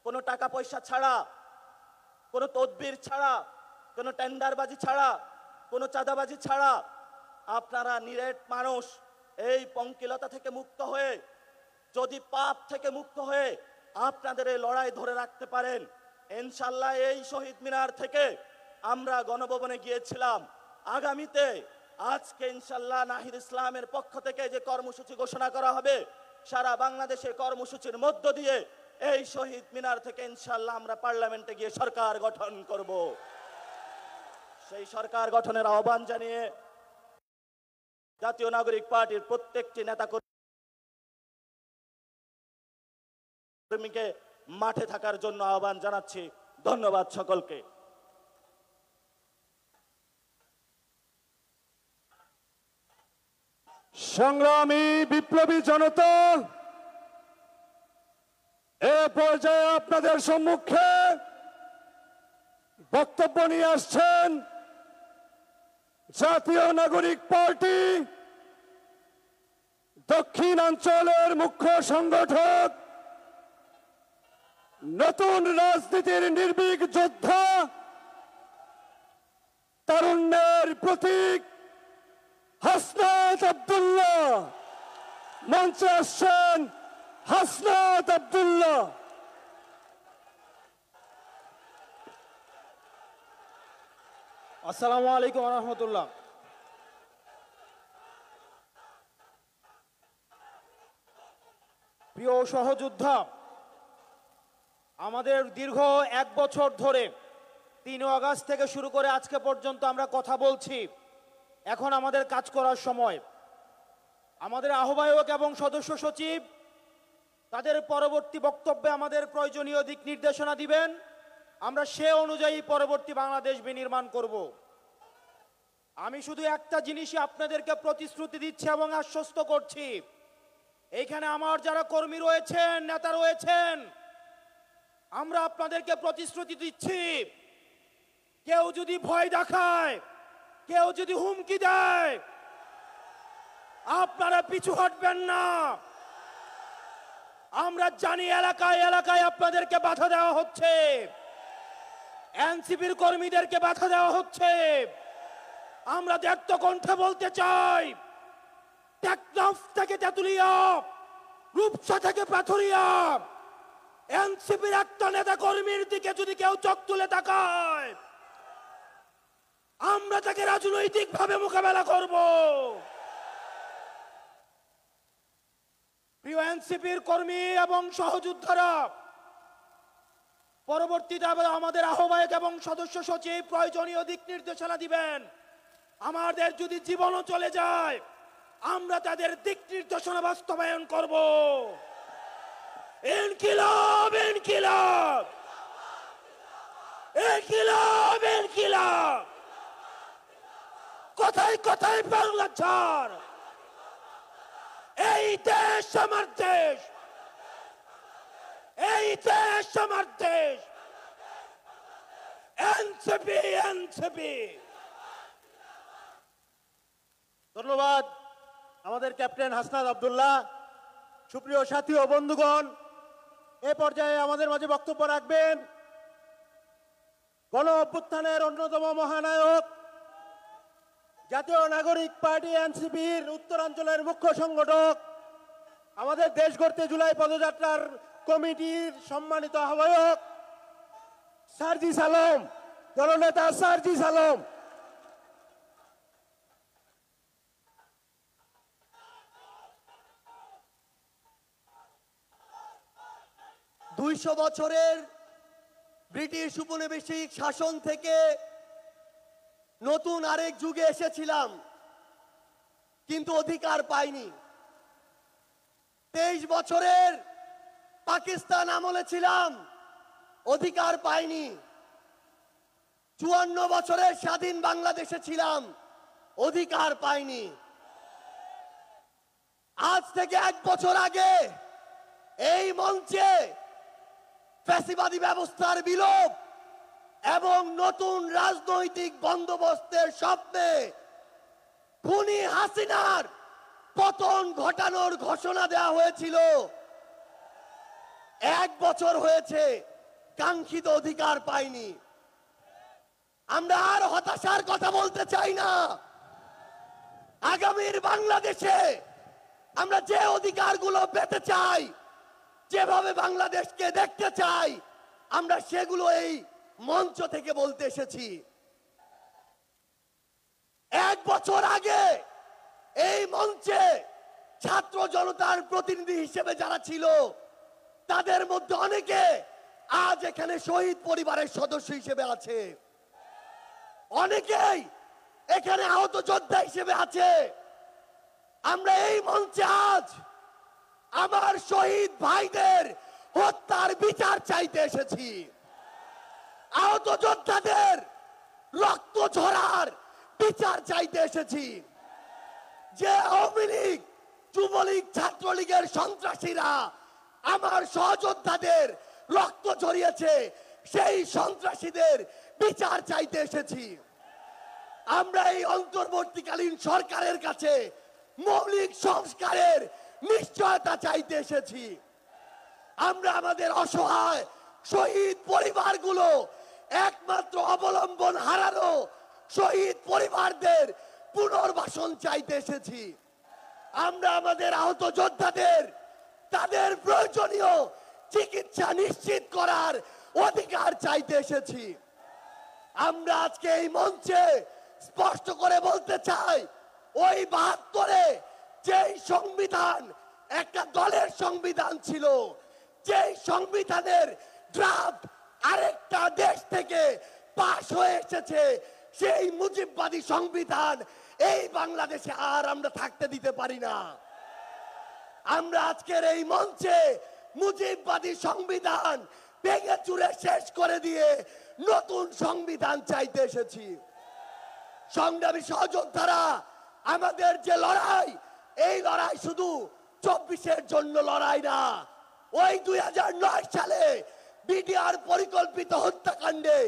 কোনো টাকা পয়সা ছাড়া, কোনো তদবির ছাড়া, কোনো টেন্ডারবাজি ছাড়া, কোনো চাঁদাবাজি ছাড়া। আপনারা নিরেট মানুষ। এই পঙ্কিলতা থেকে মুক্ত হয়ে, যদি পাপ থেকে মুক্ত হয়ে আপনাদের এই লড়াই ধরে রাখতে পারেন, ইনশাল্লাহ এই শহীদ মিনার থেকে আমরা গণভবনে গিয়েছিলাম। আগামীতে আজকে ইনশাল্লাহ নাহিদ ইসলামের পক্ষ থেকে যে কর্মসূচি ঘোষণা করা হবে, সারা বাংলাদেশে কর্মসূচির মধ্য দিয়ে এই শহীদ মিনার থেকে ইনশাল্লাহ আমরা পার্লামেন্টে গিয়ে সরকার গঠন করব। সেই সরকার গঠনের আহ্বান জানিয়ে জাতীয় নাগরিক পার্টির প্রত্যেকটি নেতা কর্মীকে মাঠে থাকার জন্য আহ্বান জানাচ্ছি। ধন্যবাদ সকলকে। সংগ্রামী বিপ্লবী জনতা, এ পর্যায়ে আপনাদের সম্মুখে বক্তব্য নিয়ে আসছেন জাতীয় নাগরিক পার্টি দক্ষিণাঞ্চলের মুখ্য সংগঠক, নতুন রাজনীতির নির্ভীক যোদ্ধা, তারুণ্যের প্রতীক হাসনাত আব্দুল্লাহ। মঞ্চে আসছেন হাসনাত আব্দুল্লাহ। আসসালামু আলাইকুম রহমতুল্লাহ। প্রিয় সহযোদ্ধা, আমাদের দীর্ঘ 1 বছর ধরে 3 আগস্ট থেকে শুরু করে আজকে পর্যন্ত আমরা কথা বলছি। এখন আমাদের কাজ করার সময়। আমাদের আহ্বায়ক এবং সদস্য সচিব তাদের পরবর্তী বক্তব্যে আমাদের প্রয়োজনীয় দিক নির্দেশনা দিবেন। আমরা সে অনুযায়ী পরবর্তী বাংলাদেশ বিনির্মাণ করব। আমি শুধু একটা জিনিসই আপনাদেরকে প্রতিশ্রুতি দিচ্ছি এবং আশ্বস্ত করছি, এইখানে আমার যারা কর্মী রয়েছেন, নেতা রয়েছেন, আমরা আপনাদেরকে প্রতিশ্রুতি দিচ্ছি, কেউ যদি ভয় দেখায়, কেউ যদি হুমকি দেয়, আপনারা পিছু হটবেন না। আমরা জানি এলাকায় এলাকায় আপনাদেরকে বাধা দেওয়া হচ্ছে, এনসিপির কর্মীদেরকে বাধা দেওয়া হচ্ছে। আমরা দ্ব্যর্থ কণ্ঠে বলতে চাই, টেকনাফ থেকে তেতুলিয়া, রূপসা থেকে পাথুরিয়া, এনসিপির একটা নেতা কর্মীর দিকে যদি কেউ চোখ তুলে তাকায়, আমরা তাকে রাজনৈতিকভাবে মোকাবেলা করব। প্রিয় এনসিপির কর্মী এবং সহযোদ্ধারা, পরবর্তীতে আবার আমাদের আহ্বায়ক এবং সদস্য সচিব প্রয়োজনীয় দিক নির্দেশনা দিবেন। আমাদের যদি জীবনও চলে যায়, আমরা তাদের দিক নির্দেশনা বাস্তবায়ন করব। ইনকিলাব ইনকিলাব ইনকিলাব ইনকিলাব, কোথায় কোথায় বাংলা ছাড়, এই দেশ আমার দেশ, এই দেশ আমার দেশ। NCP NCP. ধন্যবাদ আমাদের ক্যাপ্টেন হাসনাত আব্দুল্লাহ। সুপ্রিয় সাথী ও বন্ধুগণ, এ পর্যায়ে আমাদের মাঝে বক্তব্য রাখবেন গণ অভ্যুত্থানের অন্যতম মহানায়ক, জাতীয় নাগরিক পার্টি এনসিপির উত্তরাঞ্চলের মুখ্য সংগঠক, আমাদের দেশ গড়তে জুলাই পদযাত্রার কমিটির সম্মানিত আহ্বায়ক সার্জিস আলম, দলনেতা সার্জিস আলম। 200 বছরের ব্রিটিশ উপনিবেশিক শাসন থেকে নতুন আরেক যুগে এসেছিলাম, কিন্তু অধিকার পাইনি। 23 বছরের পাকিস্তান আমলে ছিলাম, অধিকার পাইনি। 54 বছরের স্বাধীন বাংলাদেশে ছিলাম, অধিকার পাইনি। আজ থেকে 1 বছর আগে এই মঞ্চে ফ্যাসিবাদী ব্যবস্থার বিলোপ এবং নতুন রাজনৈতিক বন্দোবস্তের স্বপ্নে খুনি হাসিনার পতন ঘটানোর ঘোষণা দেওয়া হয়েছিল। 1 বছর হয়েছে, কাঙ্ক্ষিত অধিকার পাইনি। আমরা আর হতাশার কথা বলতে চাই না। আগামীর বাংলাদেশে আমরা যে অধিকারগুলো পেতে চাই, যেভাবে বাংলাদেশকে দেখতে চাই, আমরা সেগুলো এই মঞ্চ থেকে বলতে এসেছি। 1 বছর আগে এই মঞ্চে ছাত্র জনতার প্রতিনিধি হিসেবে যারা ছিল, তাদের মধ্যে অনেকে আজ এখানে শহীদ পরিবারের সদস্য হিসেবে আছে, অনেকেই এখানে আহত যোদ্ধা হিসেবে আছে। আমরা এই মঞ্চে আজ আমার শহীদ ভাইদের হত্যার বিচার চাইতে এসেছি, আহত যোদ্ধাদের রক্ত ঝরার বিচার চাইতে এসেছি। যে আওয়ামী লীগ, যুবলীগ, ছাত্রলীগের সন্ত্রাসীরা আমার সহযোদ্ধাদের রক্ত ঝরিয়েছে, সেই সন্ত্রাসীদের বিচার চাইতে এসেছি। আমরা এই অন্তর্বর্তীকালীন সরকারের কাছে মৌলিক সংস্কারের নিশ্চয়তা চাইতে এসেছি। আমরা আমাদের অসহায় শহীদ পরিবারগুলো, একমাত্র অবলম্বন হারানো শহীদ পরিবারদের পুনর্বাসন চাইতে এসেছি। আমরা আমাদের আহত যোদ্ধাদের তাদের প্রয়োজনীয় চিকিৎসা নিশ্চিত করার অধিকার চাইতে এসেছি। আমরা আজকে এই মঞ্চে স্পষ্ট করে বলতে চাই, ওই 72-এ যেই সংবিধান একটা দলের সংবিধান ছিল, যেই সংবিধানের ড্রাফট আরেকটা দেশ থেকে পাশ হয়ে এসেছে, সেই মুজিববাদী সংবিধান এই বাংলাদেশে আর আমরা থাকতে দিতে পারি না। আমরা আজকের এই মঞ্চে মুজিববাদী সংবিধান ভেঙে চুরে শেষ করে দিয়ে নতুন সংবিধান চাইতে এসেছি। সংগ্রামী সহযোদ্ধারা, আমাদের যে লড়াই, এই লড়াই শুধু 24-এর জন্য লড়াই না। ওই 2009 সালে বিডিআর পরিকল্পিত হত্যাকাণ্ডে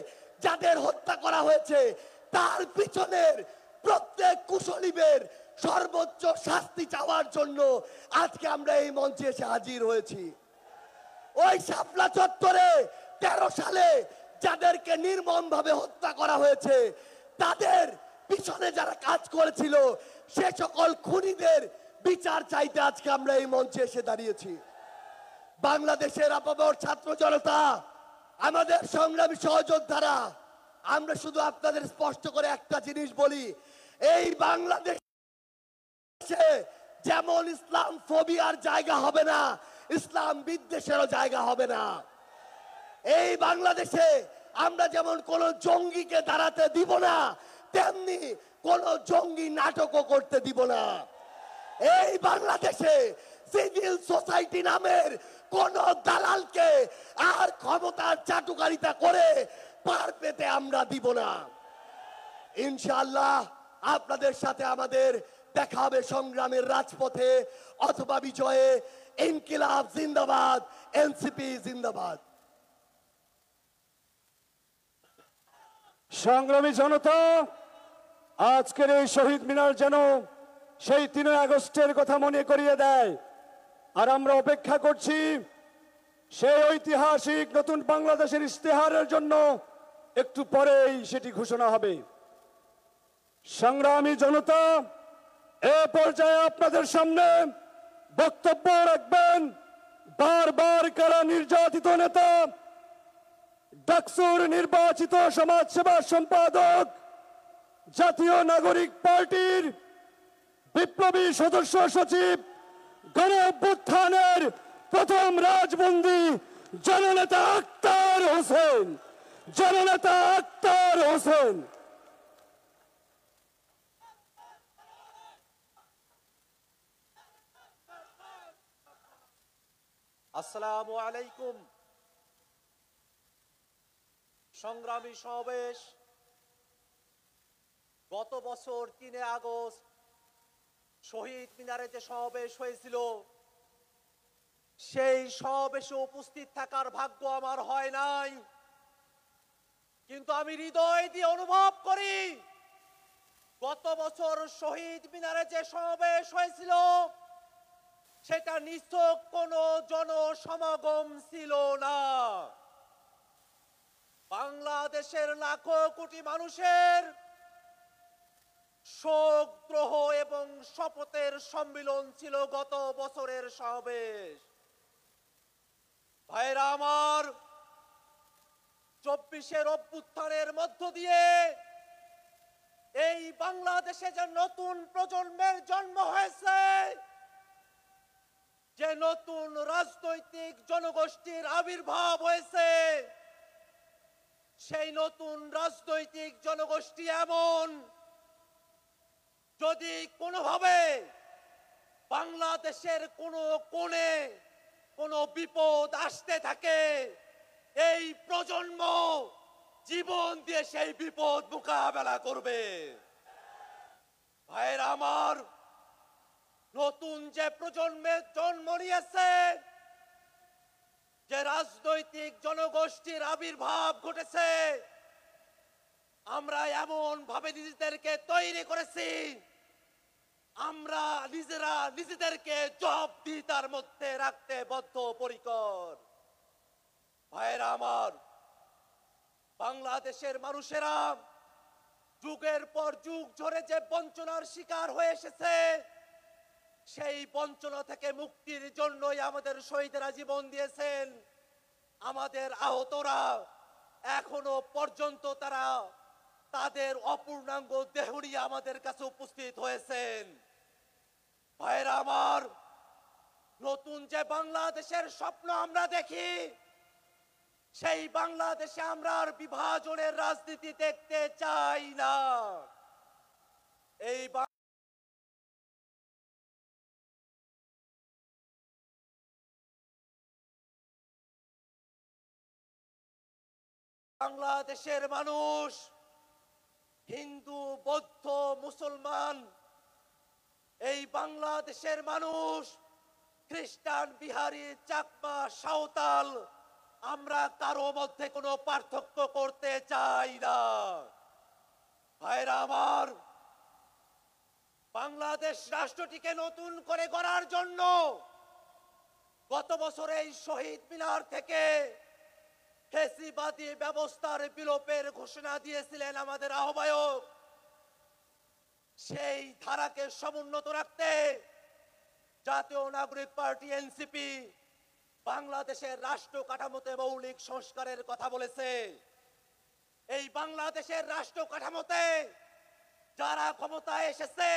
যাদের হত্যা করা হয়েছে, তার পিছনের প্রত্যেক কুশলীদের সর্বোচ্চ শাস্তি চাওয়ার জন্য আজকে আমরা এই মঞ্চে এসে হাজির হয়েছি। ওই শাপলা চত্বরে 13 সালে যাদেরকে নির্মমভাবে হত্যা করা হয়েছে, তাদের পিছনে যারা কাজ করেছিল, সে সকল খুনিদের বিচার চাইতে আজকে আমরা এই মঞ্চে এসে দাঁড়িয়েছি। বাংলাদেশের আপামর ছাত্র জনতা, আমাদের সংগ্রামী সহযোদ্ধারা, আমরা শুধু আপনাদের স্পষ্ট করে একটা জিনিস বলি, এই বাংলাদেশে যেমন ইসলাম ফোবিয়ার জায়গা হবে না, ইসলাম বিদ্বেষেরও জায়গা হবে না। এই বাংলাদেশে আমরা যেমন কোন জঙ্গিকে দাঁড়াতে দিব না, তেমনি কোন জঙ্গি নাটকও করতে দিব না। এই বাংলাদেশে সিভিল সোসাইটি নামের কোন দালালকে আর ক্ষমতার চাটুকারিতা করে পার পেতে আমরা দিব না। ইনশাআল্লাহ আপনাদের সাথে আমাদের দেখা হবে সংগ্রামের রাজপথে অথবা বিজয়ে। ইনকিলাব জিন্দাবাদ, এনসিপি জিন্দাবাদ। সংগ্রামী জনতা, আজকের এই শহীদ মিনার যেন সেই 3 আগস্টের কথা মনে করিয়ে দেয়। আর আমরা অপেক্ষা করছি সেই ঐতিহাসিক নতুন বাংলাদেশের ইশতেহারের জন্য। একটু পরেই সেটি ঘোষণা হবে। সংগ্রামী জনতা, এ পর্যায়ে আপনাদের সামনে বক্তব্য রাখবেন বারবার কারা নির্যাতিত নেতা, ডাকসুর নির্বাচিত সমাজসেবা সম্পাদক, জাতীয় নাগরিক পার্টির বিপ্লবী সদস্য সচিব, গণ অভ্যুত্থানের প্রথম রাজবন্দী জননেতা আক্তার হোসেন। জননেতা আক্তার হোসেন। আসসালামু আলাইকুম। সংগ্রামী সমাবেশ, গত বছর 3 আগস্ট শহীদ মিনারে যে সমাবেশ হয়েছিল, সেই সমাবেশে উপস্থিত থাকার ভাগ্য আমার হয় নাই, কিন্তু আমি হৃদয় দিয়ে অনুভব করি গত বছর শহীদ মিনারে যে সমাবেশ হয়েছিল সেটা নিছক কোনো জনসমাগম ছিল না। বাংলাদেশের লাখো কোটি মানুষের শোক, দ্রোহ এবং শপথের সম্মিলন ছিল গত বছরের সমাবেশ। ভাইরা আমার, 24-এর অভ্যুত্থানের মধ্য দিয়ে এই বাংলাদেশে যে নতুন প্রজন্মের জন্ম হয়েছে, যে নতুন রাজনৈতিক জনগোষ্ঠীর আবির্ভাব হয়েছে, সেই নতুন রাজনৈতিক জনগোষ্ঠী এমন, যদি কোনোভাবে বাংলাদেশের কোনো কোণে কোনো বিপদ আসতে থাকে, এই প্রজন্ম জীবন দিয়ে সেই বিপদ মোকাবেলা করবে। ভাইরা আমার, নতুন যে প্রজন্মের জন্ম নিয়েছে, যে রাজনৈতিক জনগোষ্ঠীর আবির্ভাব ঘটেছে, আমরা এমন ভাবে নিজেদেরকে তৈরি করেছি, আমরা নিজেরা নিজেদেরকে জবাবদিহিতার মধ্যে রাখতে বদ্ধপরিকর। ভাইরা আমার, বাংলাদেশের মানুষেরা যুগের পর যুগ ধরে যে বঞ্চনার শিকার হয়ে এসেছে, সেই বঞ্চনা থেকে মুক্তির জন্যই আমাদের শহীদেরা জীবন দিয়েছেন। আমাদের আহতরা এখনো পর্যন্ত তারা তাদের অপূর্ণাঙ্গ দেহ নিয়ে আমাদের কাছে উপস্থিত হয়েছেন। ভাইরা আমার, নতুন যে বাংলাদেশের স্বপ্ন আমরা দেখি, সেই বাংলাদেশে আমরা আর বিভাজনের রাজনীতি দেখতে চাই না। এই বাংলাদেশের মানুষ হিন্দু, বৌদ্ধ, মুসলমান, এই বাংলাদেশের মানুষ খ্রিস্টান, বিহারি, চাকমা, সাঁওতাল, আমরা কারো মধ্যে কোনো পার্থক্য করতে চাই না। ভাইরা আমার, বাংলাদেশ রাষ্ট্রটিকে নতুন করে গড়ার জন্য গত বছর এই শহীদ মিনার থেকে ফ্যাসিবাদী ব্যবস্থার বিলোপের ঘোষণা দিয়েছিলেন আমাদের আহ্বায়ক। সেই ধারাকে সমুন্নত রাখতে জাতীয় নাগরিক পার্টি এনসিপি বাংলাদেশের রাষ্ট্র কাঠামোতে মৌলিক সংস্কারের কথা বলেছে। এই বাংলাদেশের রাষ্ট্র কাঠামোতে যারা ক্ষমতায় এসেছে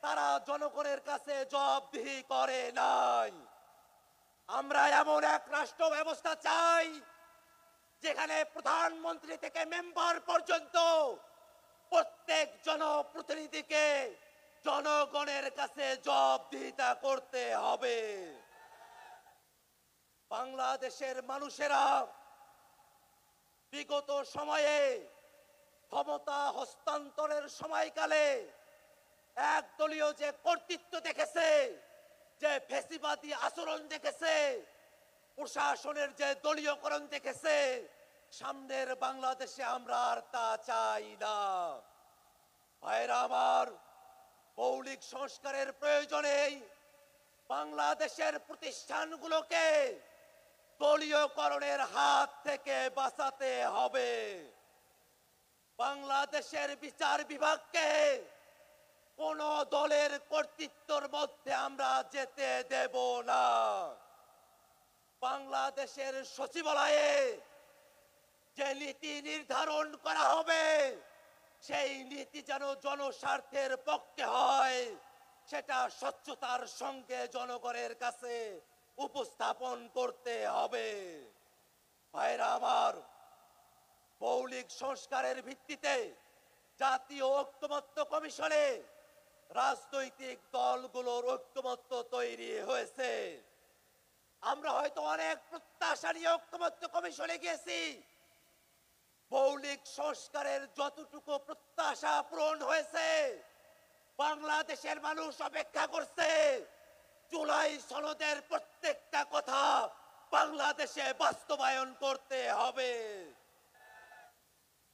তারা জনগণের কাছে জবাবদিহি করে নাই। আমরা এমন এক রাষ্ট্র ব্যবস্থা চাই যেখানে প্রধানমন্ত্রী থেকে মেম্বার পর্যন্ত প্রত্যেক জনপ্রতিনিধিকে জনগণের কাছে জবাবদিহিতা করতে হবে। বাংলাদেশের মানুষেরা বিগত সময়ে ক্ষমতা হস্তান্তরের সময়কালে একদলীয় যে কর্তৃত্ব দেখেছে, যে ফ্যাসিবাদী আচরণ দেখেছে, প্রশাসনের যে দলীয়করণ দেখেছে, সামনের বাংলাদেশে আমরা আর তা চাই না। ভাইরা আমার, মৌলিক সংস্কারের প্রয়োজনেই বাংলাদেশের প্রতিষ্ঠানগুলোকে দলীয়করণের হাত থেকে বাঁচাতে হবে। বাংলাদেশের বিচার বিভাগকে কোন দলের কর্তৃত্বের মধ্যে আমরা যেতে দেব না। বাংলাদেশের সচিবালয়ে যে নীতি নির্ধারণ করা হবে, সেই নীতি যেন জনস্বার্থের পক্ষে হয়, সেটা স্বচ্ছতার সঙ্গে জনগণের কাছে উপস্থাপন করতে হবে। ভাইরা আমার, মৌলিক সংস্কারের ভিত্তিতে জাতীয় ঐক্যমত্য কমিশনে রাজনৈতিক দলগুলোর ঐক্যমত্য তৈরি হয়েছে। আমরা হয়তো অনেক প্রত্যাশা নিয়ে ঐক্যমত্য কমিশনে গিয়েছি। মৌলিক সংস্কারের যতটুকু প্রত্যাশা পূরণ হয়েছে, বাংলাদেশের মানুষ অপেক্ষা করছে জুলাই সনদের প্রত্যেকটা কথা বাংলাদেশে বাস্তবায়ন করতে হবে।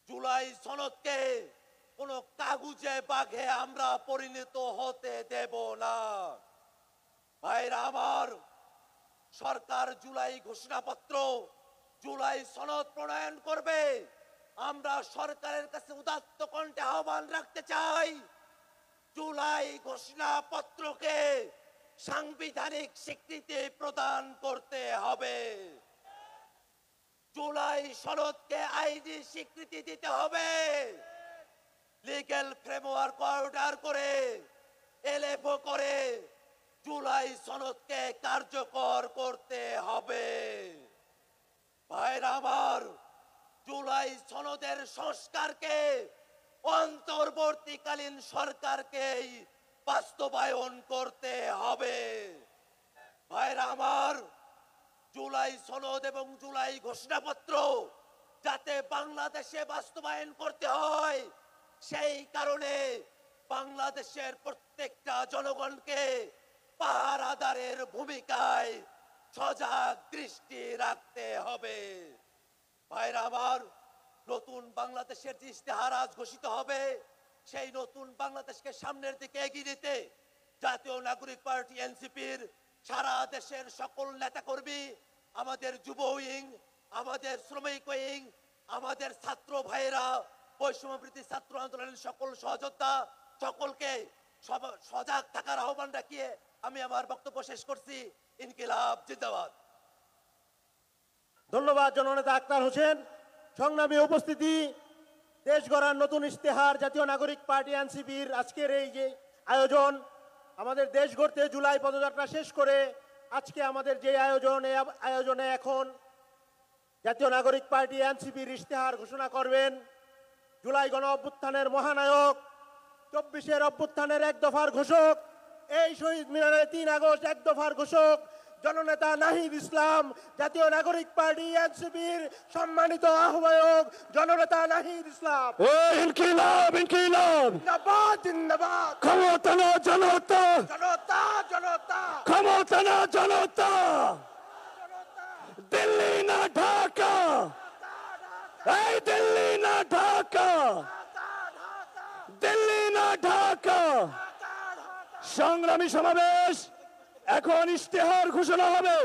জুলাই সনদকে কোন কাগুজে বাঘে আমরা পরিণত হতে দেব না। ভাইরা আমার, সরকার জুলাই ঘোষণাপত্র, জুলাই সনদ প্রণয়ন করবে। আমরা সরকারের কাছে উদাত্ত কণ্ঠে আহ্বান রাখতে চাই, জুলাই ঘোষণাপত্রকে সাংবিধানিক স্বীকৃতি প্রদান করতে হবে। জুলাই সনদকে আইনি স্বীকৃতি দিতে হবে। লিগ্যাল ফ্রেমওয়ার্ক অর্ডার করে, এলএফও করে জুলাই সনদকে কার্যকর করতে হবে। ভাইরা আমার, জুলাই সনদের সংস্কারকে অন্তর্বর্তীকালীন সরকারকেই বাস্তবায়ন করতে হবে। ভাইরা আমার, জুলাই সনদ এবং জুলাই ঘোষণাপত্র যাতে বাংলাদেশে বাস্তবায়ন করতে হয়, সেই কারণে বাংলাদেশের প্রত্যেকটা জনগণকে পাহারাদারের ভূমিকায় সজাগ দৃষ্টি রাখতে হবে। ভাইরা আমার, নতুন বাংলাদেশের যে ইশতেহার আজ ঘোষিত হবে, সেই নতুন বাংলাদেশকে সামনের দিকে এগিয়ে নিতে জাতীয় নাগরিক পার্টি এনসিপির সারা দেশের সকল নেতাকর্মী, আমাদের যুব উইং, আমাদের শ্রমিক উইং, আমাদের ছাত্র ভাইয়েরা, বৈষম্যবৃত্তি ছাত্র আন্দোলনের সকল সহযোদ্ধা, সকলকে সজাগ থাকার আহ্বান রাখিয়ে আমি আমার বক্তব্য শেষ করছি। ইনকিলাব জিন্দাবাদ। ধন্যবাদ জননেতা আক্তার হোসেন। সংগ্রামী উপস্থিতি, দেশ গড়ার নতুন ইশতেহার, জাতীয় নাগরিক পার্টি এনসিপির আজকের এই যে আয়োজন, আমাদের দেশ গড়তে জুলাই পদযাত্রা শেষ করে আজকে আমাদের যে আয়োজনে এখন জাতীয় নাগরিক পার্টি এনসিপির ইশতেহার ঘোষণা করবেন জুলাই গণ অভ্যুত্থানের মহানায়ক, 24-এর অভ্যুত্থানের এক দফার ঘোষক, এই শহীদ মিনারের 3 আগস্ট এক দফার ঘোষক জননেতা নাহিদ ইসলাম, জাতীয় নাগরিক পার্টি এনসিপির সম্মানিত আহ্বায়ক জননেতা নাহিদ ইসলাম। ইনকিলাব ইনকিলাব, জিন্দাবাদ জিন্দাবাদ, ক্ষমতা না জনতা, জনতা জনতা, ক্ষমতা না জনতা, দিল্লি না ঢাকা, এই দিল্লি না ঢাকা, দিল্লি না ঢাকা। সংগ্রামী সমাবেশ, এখন ইশতেহার ঘোষণা হবে,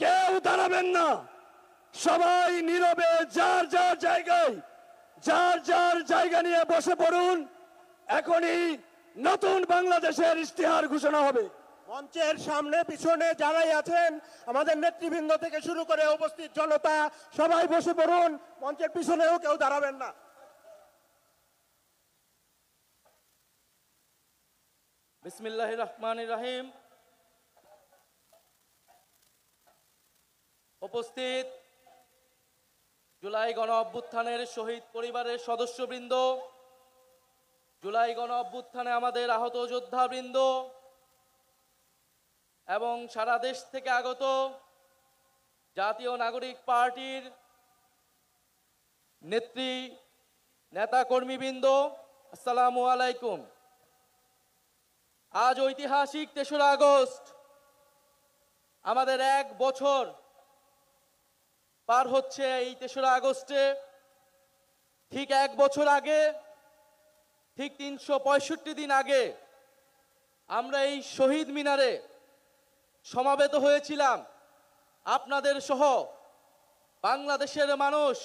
কেউ দাঁড়াবেন না, সবাই নীরবে যার যার জায়গা নিয়ে বসে পড়ুন। এখনই নতুন বাংলাদেশের ইশতেহার ঘোষণা হবে। মঞ্চের সামনে পিছনে যারাই আছেন, আমাদের নেতৃবৃন্দ থেকে শুরু করে উপস্থিত জনতা, সবাই বসে পড়ুন, মঞ্চের পিছনেও কেউ দাঁড়াবেন না। বিসমিল্লাহির রহমানির রহিম। উপস্থিত জুলাই গণ অভ্যুত্থানের শহীদ পরিবারের সদস্যবৃন্দ, জুলাই গণ অভ্যুত্থানে আমাদের আহত যোদ্ধাবৃন্দ এবং সারা দেশ থেকে আগত জাতীয় নাগরিক পার্টির নেতা কর্মীবৃন্দ, আসসালামু আলাইকুম। আজ ঐতিহাসিক ৩রা আগস্ট, আমাদের ১ বছর পার হচ্ছে। এই ৩রা আগস্টে ঠিক ১ বছর আগে, ঠিক ৩৬৫ দিন আগে আমরা এই শহীদ মিনারে সমাবেত হয়েছিলাম। আপনাদের সহ বাংলাদেশের মানুষ,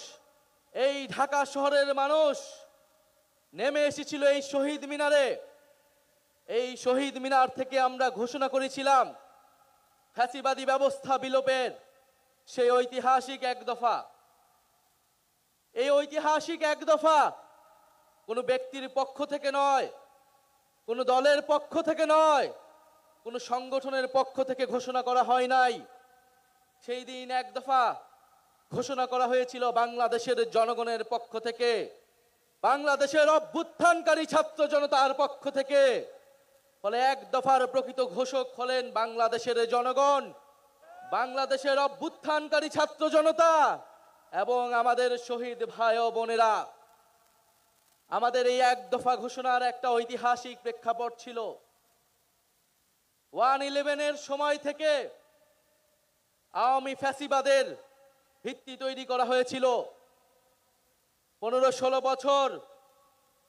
এই ঢাকা শহরের মানুষ নেমে এসেছিল এই শহীদ মিনারে। এই শহীদ মিনার থেকে আমরা ঘোষণা করেছিলাম ফ্যাসিবাদী ব্যবস্থা বিলোপের সেই ঐতিহাসিক এক দফা। এই ঐতিহাসিক এক দফা কোনো ব্যক্তির পক্ষ থেকে নয়, কোনো দলের পক্ষ থেকে নয়, কোনো সংগঠনের পক্ষ থেকে ঘোষণা করা হয় নাই। সেই দিন এক দফা ঘোষণা করা হয়েছিল বাংলাদেশের জনগণের পক্ষ থেকে, বাংলাদেশের অভ্যুত্থানকারী ছাত্র জনতার পক্ষ থেকে। ফলে এক দফার প্রকৃত ঘোষক হলেন বাংলাদেশের জনগণ, বাংলাদেশের অভ্যুত্থানকারী ছাত্র জনতা এবং আমাদের শহীদ ভাই ও বোনেরা। আমাদের এই এক দফা ঘোষণার একটা ঐতিহাসিক প্রেক্ষাপট ছিল। 1/11-এর সময় থেকে আওয়ামী ফ্যাসিবাদের ভিত্তি তৈরি করা হয়েছিল। 15-16 বছর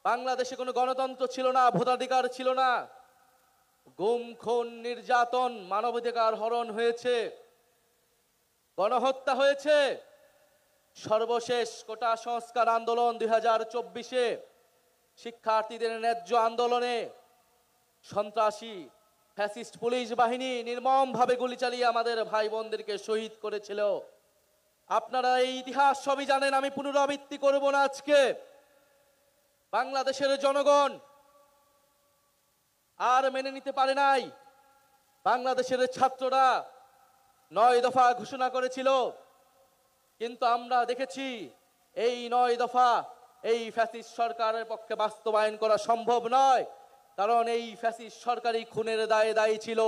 বাংলাদেশে কোনো গণতন্ত্র ছিল না, ভোটাধিকার ছিল না, গুম খুন নির্যাতন, মানবাধিকার হরণ হয়েছে, গণহত্যা হয়েছে। সর্বশেষ কোটা সংস্কার আন্দোলন 2024-এ শিক্ষার্থীদের ন্যায্য আন্দোলনে সন্ত্রাসী ফ্যাসিস্ট পুলিশ বাহিনী নির্মমভাবে গুলি চালিয়ে আমাদের ভাই বোনদেরকে শহীদ করেছিল। আপনারা এই ইতিহাস সবই জানেন, আমি পুনরাবৃত্তি করব না। আজকে বাংলাদেশের জনগণ আর মেনে নিতে পারে নাই। বাংলাদেশের ছাত্ররা 9 দফা ঘোষণা করেছিল, কিন্তু আমরা দেখেছি এই 9 দফা এই ফ্যাসিস্ট সরকারের পক্ষে বাস্তবায়ন করা সম্ভব নয়, কারণ এই ফ্যাসিস্ট সরকারই খুনের দায়ে দায়ী ছিল।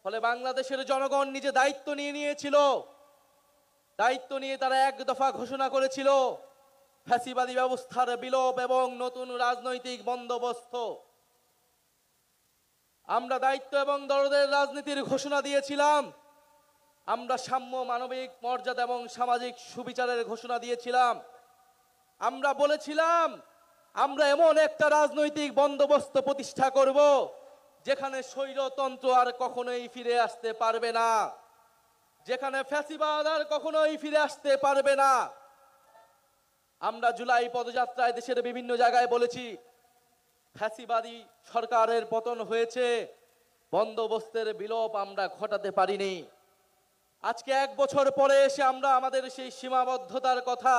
ফলে বাংলাদেশের জনগণ নিজে দায়িত্ব নিয়েছিল। দায়িত্ব নিয়ে তারা এক দফা ঘোষণা করেছিল ফ্যাসিবাদী ব্যবস্থার বিলোপ এবং নতুন রাজনৈতিক বন্দোবস্ত। আমরা দায়িত্ব এবং দরদের রাজনীতির ঘোষণা দিয়েছিলাম। আমরা সাম্য, মানবিক মর্যাদা এবং সামাজিক সুবিচারের ঘোষণা দিয়েছিলাম। আমরা বলেছিলাম আমরা এমন একটা রাজনৈতিক বন্দোবস্ত প্রতিষ্ঠা করব যেখানে স্বৈরতন্ত্র আর কখনোই ফিরে আসতে পারবে না, যেখানে ফ্যাসিবাদ আর কখনোই ফিরে আসতে পারবে না। আমরা জুলাই পদযাত্রায় দেশের বিভিন্ন জায়গায় বলেছি ফ্যাসিবাদী সরকারের পতন হয়েছে, বন্দোবস্তের বিলোপ আমরা ঘটাতে পারিনি। আজকে 1 বছর পরে এসে আমরা আমাদের সেই সীমাবদ্ধতার কথা,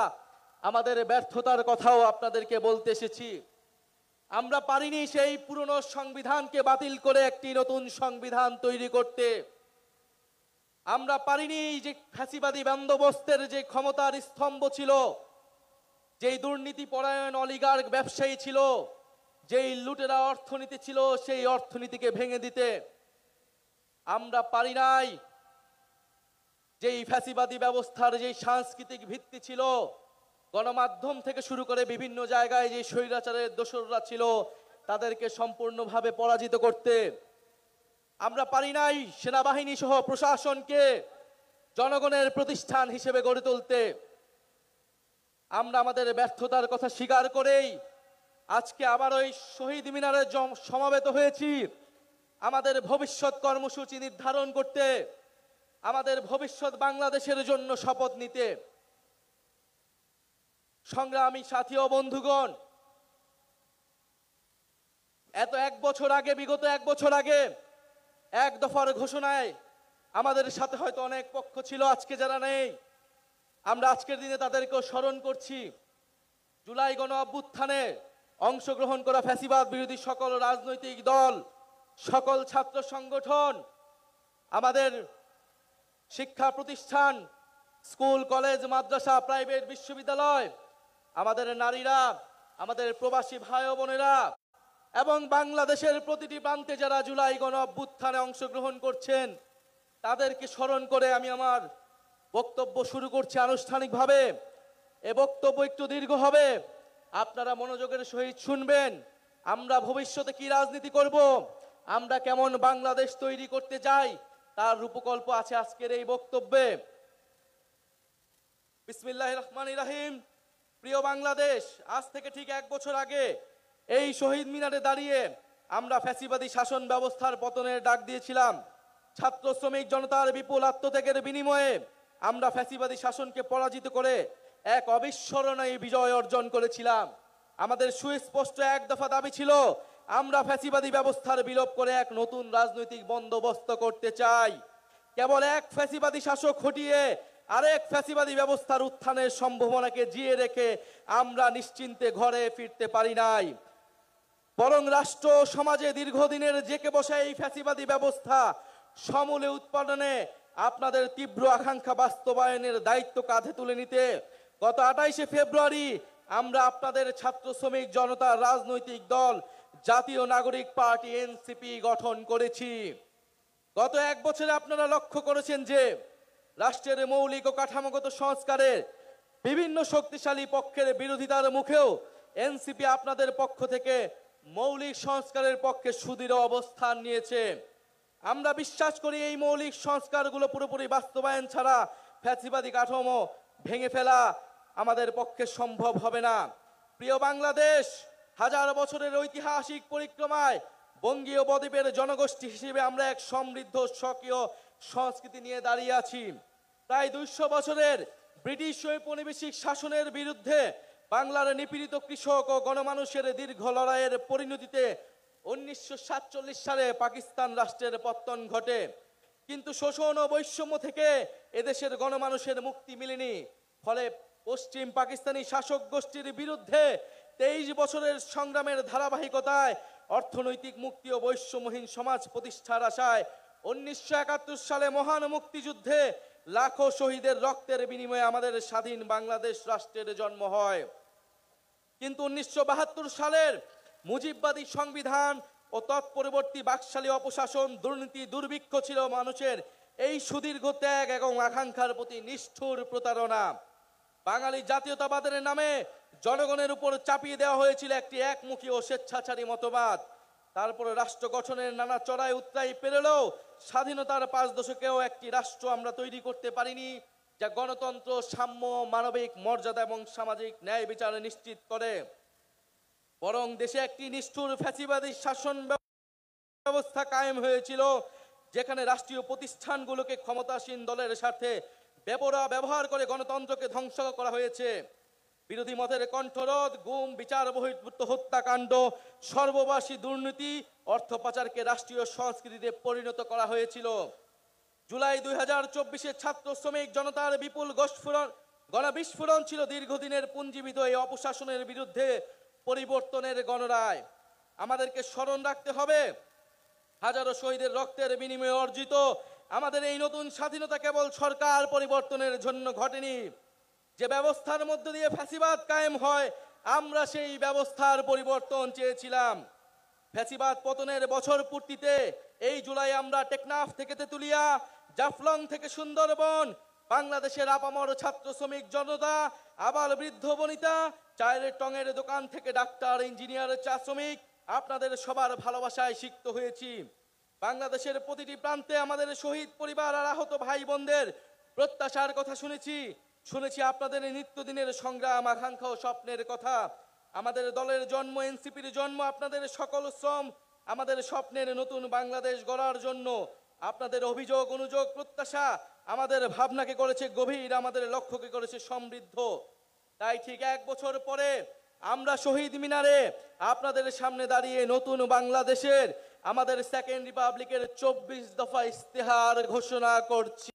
আমাদের ব্যর্থতার কথাও আপনাদেরকে বলতে এসেছি। আমরা পারিনি সেই পুরনো সংবিধানকে বাতিল করে একটি নতুন সংবিধান তৈরি করতে। আমরা পারিনি যে ফ্যাসিবাদী বন্দোবস্তের যে ক্ষমতার স্তম্ভ ছিল, যেই দুর্নীতি পরায়ণ অলিগার্ক ব্যবসায়ী ছিল, যেই লুটেরা অর্থনীতি ছিল, সেই অর্থনীতিকে ভেঙে দিতে। আমরা পারি নাই যেই ফ্যাসিবাদী ব্যবস্থার যেই সাংস্কৃতিক ভিত্তি ছিল, গণমাধ্যম থেকে শুরু করে বিভিন্ন জায়গায় যে স্বৈরাচারের দোসররা ছিল তাদেরকে সম্পূর্ণভাবে পরাজিত করতে। আমরা পারি নাই সেনাবাহিনী সহ প্রশাসনকে জনগণের প্রতিষ্ঠান হিসেবে গড়ে তুলতে। আমরা আমাদের ব্যর্থতার কথা স্বীকার করেই আজকে আবার ওই শহীদ মিনারে সমাবেত হয়েছি আমাদের ভবিষ্যৎ কর্মসূচি নির্ধারণ করতে, আমাদের ভবিষ্যৎ বাংলাদেশের জন্য শপথ নিতে। সংগ্রামী সাথী ও বন্ধুগণ, বিগত এক বছর আগে এক দফার ঘোষণায় আমাদের সাথে হয়তো অনেক পক্ষ ছিল, আজকে যারা নেই আমরা আজকের দিনে তাদেরকেও স্মরণ করছি। জুলাই গণ অভ্যুত্থানে অংশগ্রহণ করা ফ্যাসিবাদ বিরোধী সকল রাজনৈতিক দল, সকল ছাত্র সংগঠন, আমাদের শিক্ষা প্রতিষ্ঠান, স্কুল কলেজ মাদ্রাসা প্রাইভেট বিশ্ববিদ্যালয়, আমাদের নারীরা, আমাদের প্রবাসী ভাই ও বোনেরা এবং বাংলাদেশের প্রতিটি প্রান্তে যারা জুলাই গণ অভ্যুত্থানে অংশগ্রহণ করছেন তাদেরকে স্মরণ করে আমি আমার বক্তব্য শুরু করছি আনুষ্ঠানিকভাবে। এ বক্তব্য একটু দীর্ঘ হবে, আপনারা মনোযোগের সহিত শুনবেন। আমরা ভবিষ্যতে কি রাজনীতি করব, আমরা কেমন বাংলাদেশ তৈরি করতে চাই তার রূপকল্প আছে আজকের এই বক্তব্যে। বিসমিল্লাহির রহমানির রহিম। প্রিয় বাংলাদেশ, আজ থেকে ঠিক 1 বছর আগে এই শহীদ মিনারে দাঁড়িয়ে আমরা ফ্যাসিবাদী শাসন ব্যবস্থার পতনের ডাক দিয়েছিলাম। ছাত্র শ্রমিক জনতার বিপুল আত্মত্যাগের বিনিময়ে আমরা ফ্যাসিবাদী শাসনকে পরাজিত করে এক অবিস্মরণীয় বিজয় অর্জন করেছিলাম। আমাদের সুস্পষ্ট এক দফা দাবি ছিল, আমরা ফ্যাসিবাদী ব্যবস্থার বিলোপ করে এক নতুন রাজনৈতিক বন্দোবস্ত করতে চাই। কেবল এক ফ্যাসিবাদী শাসক হটিয়ে আরেক ফ্যাসিবাদী ব্যবস্থার উত্থানের সম্ভাবনাকে জিয়ে রেখে আমরা নিশ্চিন্তে ঘরে ফিরতে পারি নাই, বরং রাষ্ট্র সমাজে দীর্ঘদিনের জেকে বসা এই ফ্যাসিবাদী ব্যবস্থা সমূলে উৎপাদনে আপনাদের তীব্র আকাঙ্ক্ষা বাস্তবায়নের দায়িত্ব কাঁধে তুলে নিতে গত 28শে ফেব্রুয়ারি আমরা আপনাদের ছাত্র শ্রমিক জনতার রাজনৈতিক দল জাতীয় নাগরিক পার্টি এনসিপি গঠন করেছি। গত 1 বছরে আপনারা লক্ষ্য করেছেন যে রাষ্ট্রের মৌলিক ও কাঠামোগত সংস্কারের বিভিন্ন শক্তিশালী পক্ষের বিরোধিতার মুখেও এনসিপি আপনাদের পক্ষ থেকে মৌলিক সংস্কারের পক্ষে সুদৃঢ় অবস্থান নিয়েছে। আমরা বিশ্বাস করি এই মৌলিক সংস্কারগুলো পুরোপুরি বাস্তবায়ন ছাড়া ফ্যাসিবাদী কাঠামো ভেঙে ফেলা আমাদের পক্ষে সম্ভব হবে না। প্রিয় বাংলাদেশ, হাজার বছরের ঐতিহাসিক পরিক্রমায় বঙ্গীয় বদ্বীপের জনগোষ্ঠী হিসেবে আমরা এক সমৃদ্ধ স্বকীয় সংস্কৃতি নিয়ে দাঁড়িয়ে আছি। প্রায় 200 বছরের ব্রিটিশ ঔপনিবেশিক শাসনের বিরুদ্ধে বাংলার নিপীড়িত কৃষক ও গণমানুষের দীর্ঘ লড়াইয়ের পরিণতিতে 1947 সালে পাকিস্তান রাষ্ট্রের পতন ঘটে। কিন্তু শোষণ ও বৈষম্য থেকে এদেশের গণমানুষের মুক্তি মিলেনি। ফলে পশ্চিম পাকিস্তানি শাসক গোষ্ঠীর বিরুদ্ধে 23 বছরের সংগ্রামের ধারাবাহিকতায় অর্থনৈতিক মুক্তি ও বৈষম্যহীন সমাজ প্রতিষ্ঠার আশায় 1971 সালে মহান মুক্তিযুদ্ধে লাখো শহীদের রক্তের বিনিময়ে আমাদের স্বাধীন বাংলাদেশ রাষ্ট্রের জন্ম হয়। কিন্তু 1972 সালের মুজিববাদী সংবিধান ও তৎপরবর্তী বাকশালী অপশাসন, দুর্নীতি, দুর্ভিক্ষ ছিল মানুষের এই সুদীর্ঘ ত্যাগ এবং আকাঙ্ক্ষার প্রতি নিষ্ঠুর প্রতারণা। বাঙালি জাতীয়তাবাদের নামে জনগণের উপর চাপিয়ে দেওয়া হয়েছিল একটি একমুখী ও স্বেচ্ছাচারী মতবাদ। তারপরে রাষ্ট্র গঠনের নানা চড়াই উতরাই পেরোলেও স্বাধীনতার 5 দশকেও একটি রাষ্ট্র আমরা তৈরি করতে পারিনি যা গণতন্ত্র, সাম্য, মানবিক মর্যাদা এবং সামাজিক ন্যায় বিচার নিশ্চিত করে। বরং দেশে একটি নিষ্ঠুর ফ্যাসিবাদী শাসন ব্যবস্থা কায়েম হয়েছিল, যেখানে রাষ্ট্রীয় প্রতিষ্ঠানগুলোকে ক্ষমতাসীন দলের স্বার্থে বেপরোয়া ব্যবহার করে গণতন্ত্রকে ধ্বংস করা হয়েছে। বিরোধী মতের কণ্ঠরোধ, গুম, বিচার বহির্ভূত হত্যাকাণ্ড, সর্ববাসী দুর্নীতি, অর্থ পাচারকে রাষ্ট্রীয় সংস্কৃতিতে পরিণত করা হয়েছিল। জুলাই 2024 ছাত্র শ্রমিক জনতার বিপুল গণবিস্ফোরণ ছিল দীর্ঘদিনের পুঞ্জীবিত এই অপশাসনের বিরুদ্ধে পরিবর্তনের গণরায়। আমাদেরকে স্মরণ রাখতে হবে, হাজারো শহীদের রক্তের বিনিময়ে অর্জিত আমাদের এই নতুন স্বাধীনতা কেবল সরকার পরিবর্তনের জন্য ঘটেনি। যে ব্যবস্থার মধ্য দিয়ে ফ্যাসিবাদ কায়েম হয়, আমরা সেই ব্যবস্থার পরিবর্তন চেয়েছিলাম। ফ্যাসিবাদ পতনের বছর পূর্তিতে এই জুলাই আমরা টেকনাফ থেকে তেতুলিয়া, জাফলং থেকে সুন্দরবন, বাংলাদেশের আপামর ছাত্র শ্রমিক জনতা, আবার বৃদ্ধ বনিতা, চায়ের টঙের দোকান থেকে ডাক্তার, ইঞ্জিনিয়ার, চা শ্রমিক, আপনাদের সবার ভালোবাসায় সিক্ত হয়েছি। বাংলাদেশের প্রতিটি প্রান্তে আমাদের শহীদ পরিবার আর আহত ভাই বোনদের প্রত্যাশার কথা শুনেছি আপনাদের নিত্যদিনের সংগ্রাম, আকাঙ্ক্ষা ও স্বপ্নের কথা। আমাদের দলের জন্ম, এনসিপির জন্ম আপনাদের সকল শ্রম, আমাদের স্বপ্নের নতুন বাংলাদেশ গড়ার জন্য। আপনাদের অভিযোগ, অনুযোগ, প্রত্যাশা আমাদের ভাবনাকে করেছে গভীর, আমাদের লক্ষ্যকে করেছে সমৃদ্ধ। তাই ঠিক 1 বছর পরে আমরা শহীদ মিনারে আপনাদের সামনে দাঁড়িয়ে নতুন বাংলাদেশের, আমাদের সেকেন্ড রিপাবলিকের 24 দফা ইস্তেহার ঘোষণা করছি।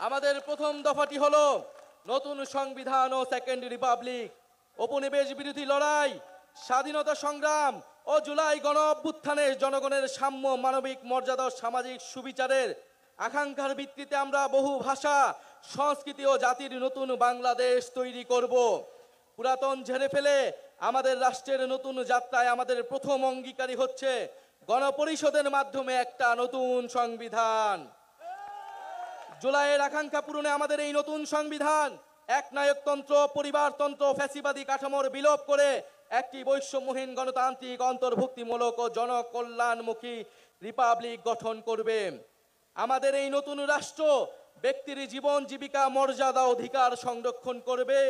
আমাদের প্রথম দফাটি হলো নতুন সংবিধান ও সেকেন্ড রিপাবলিক। উপনিবেশ বিরোধী লড়াই, স্বাধীনতা সংগ্রাম ও ও জুলাই গণ অভ্যুত্থানে জনগণের সাম্য, মানবিক মর্যাদা ও সামাজিক সুবিচারের আকাঙ্ক্ষার ভিত্তিতে আমরা বহু ভাষা, সংস্কৃতি ও জাতির নতুন বাংলাদেশ তৈরি করব। পুরাতন ঝেড়ে ফেলে আমাদের রাষ্ট্রের নতুন যাত্রায় আমাদের প্রথম অঙ্গীকারী হচ্ছে গণপরিষদের মাধ্যমে একটা নতুন সংবিধান। জুলাইয়ের আকাঙ্ক্ষা পূরণে আমাদের এই নতুন সংবিধান একনায়কতন্ত্র, পরিবারতন্ত্র, ফ্যাসিবাদী কাঠামোর বিলোপ করে একটি বৈষম্যহীন, গণতান্ত্রিক, অন্তর্ভুক্তিমূলক ও জনকল্যাণমুখী রিপাবলিক গঠন করবে। আমাদের এই নতুন রাষ্ট্র ব্যক্তির জীবন, জীবিকা, মর্যাদা, অধিকার সংরক্ষণ করবে।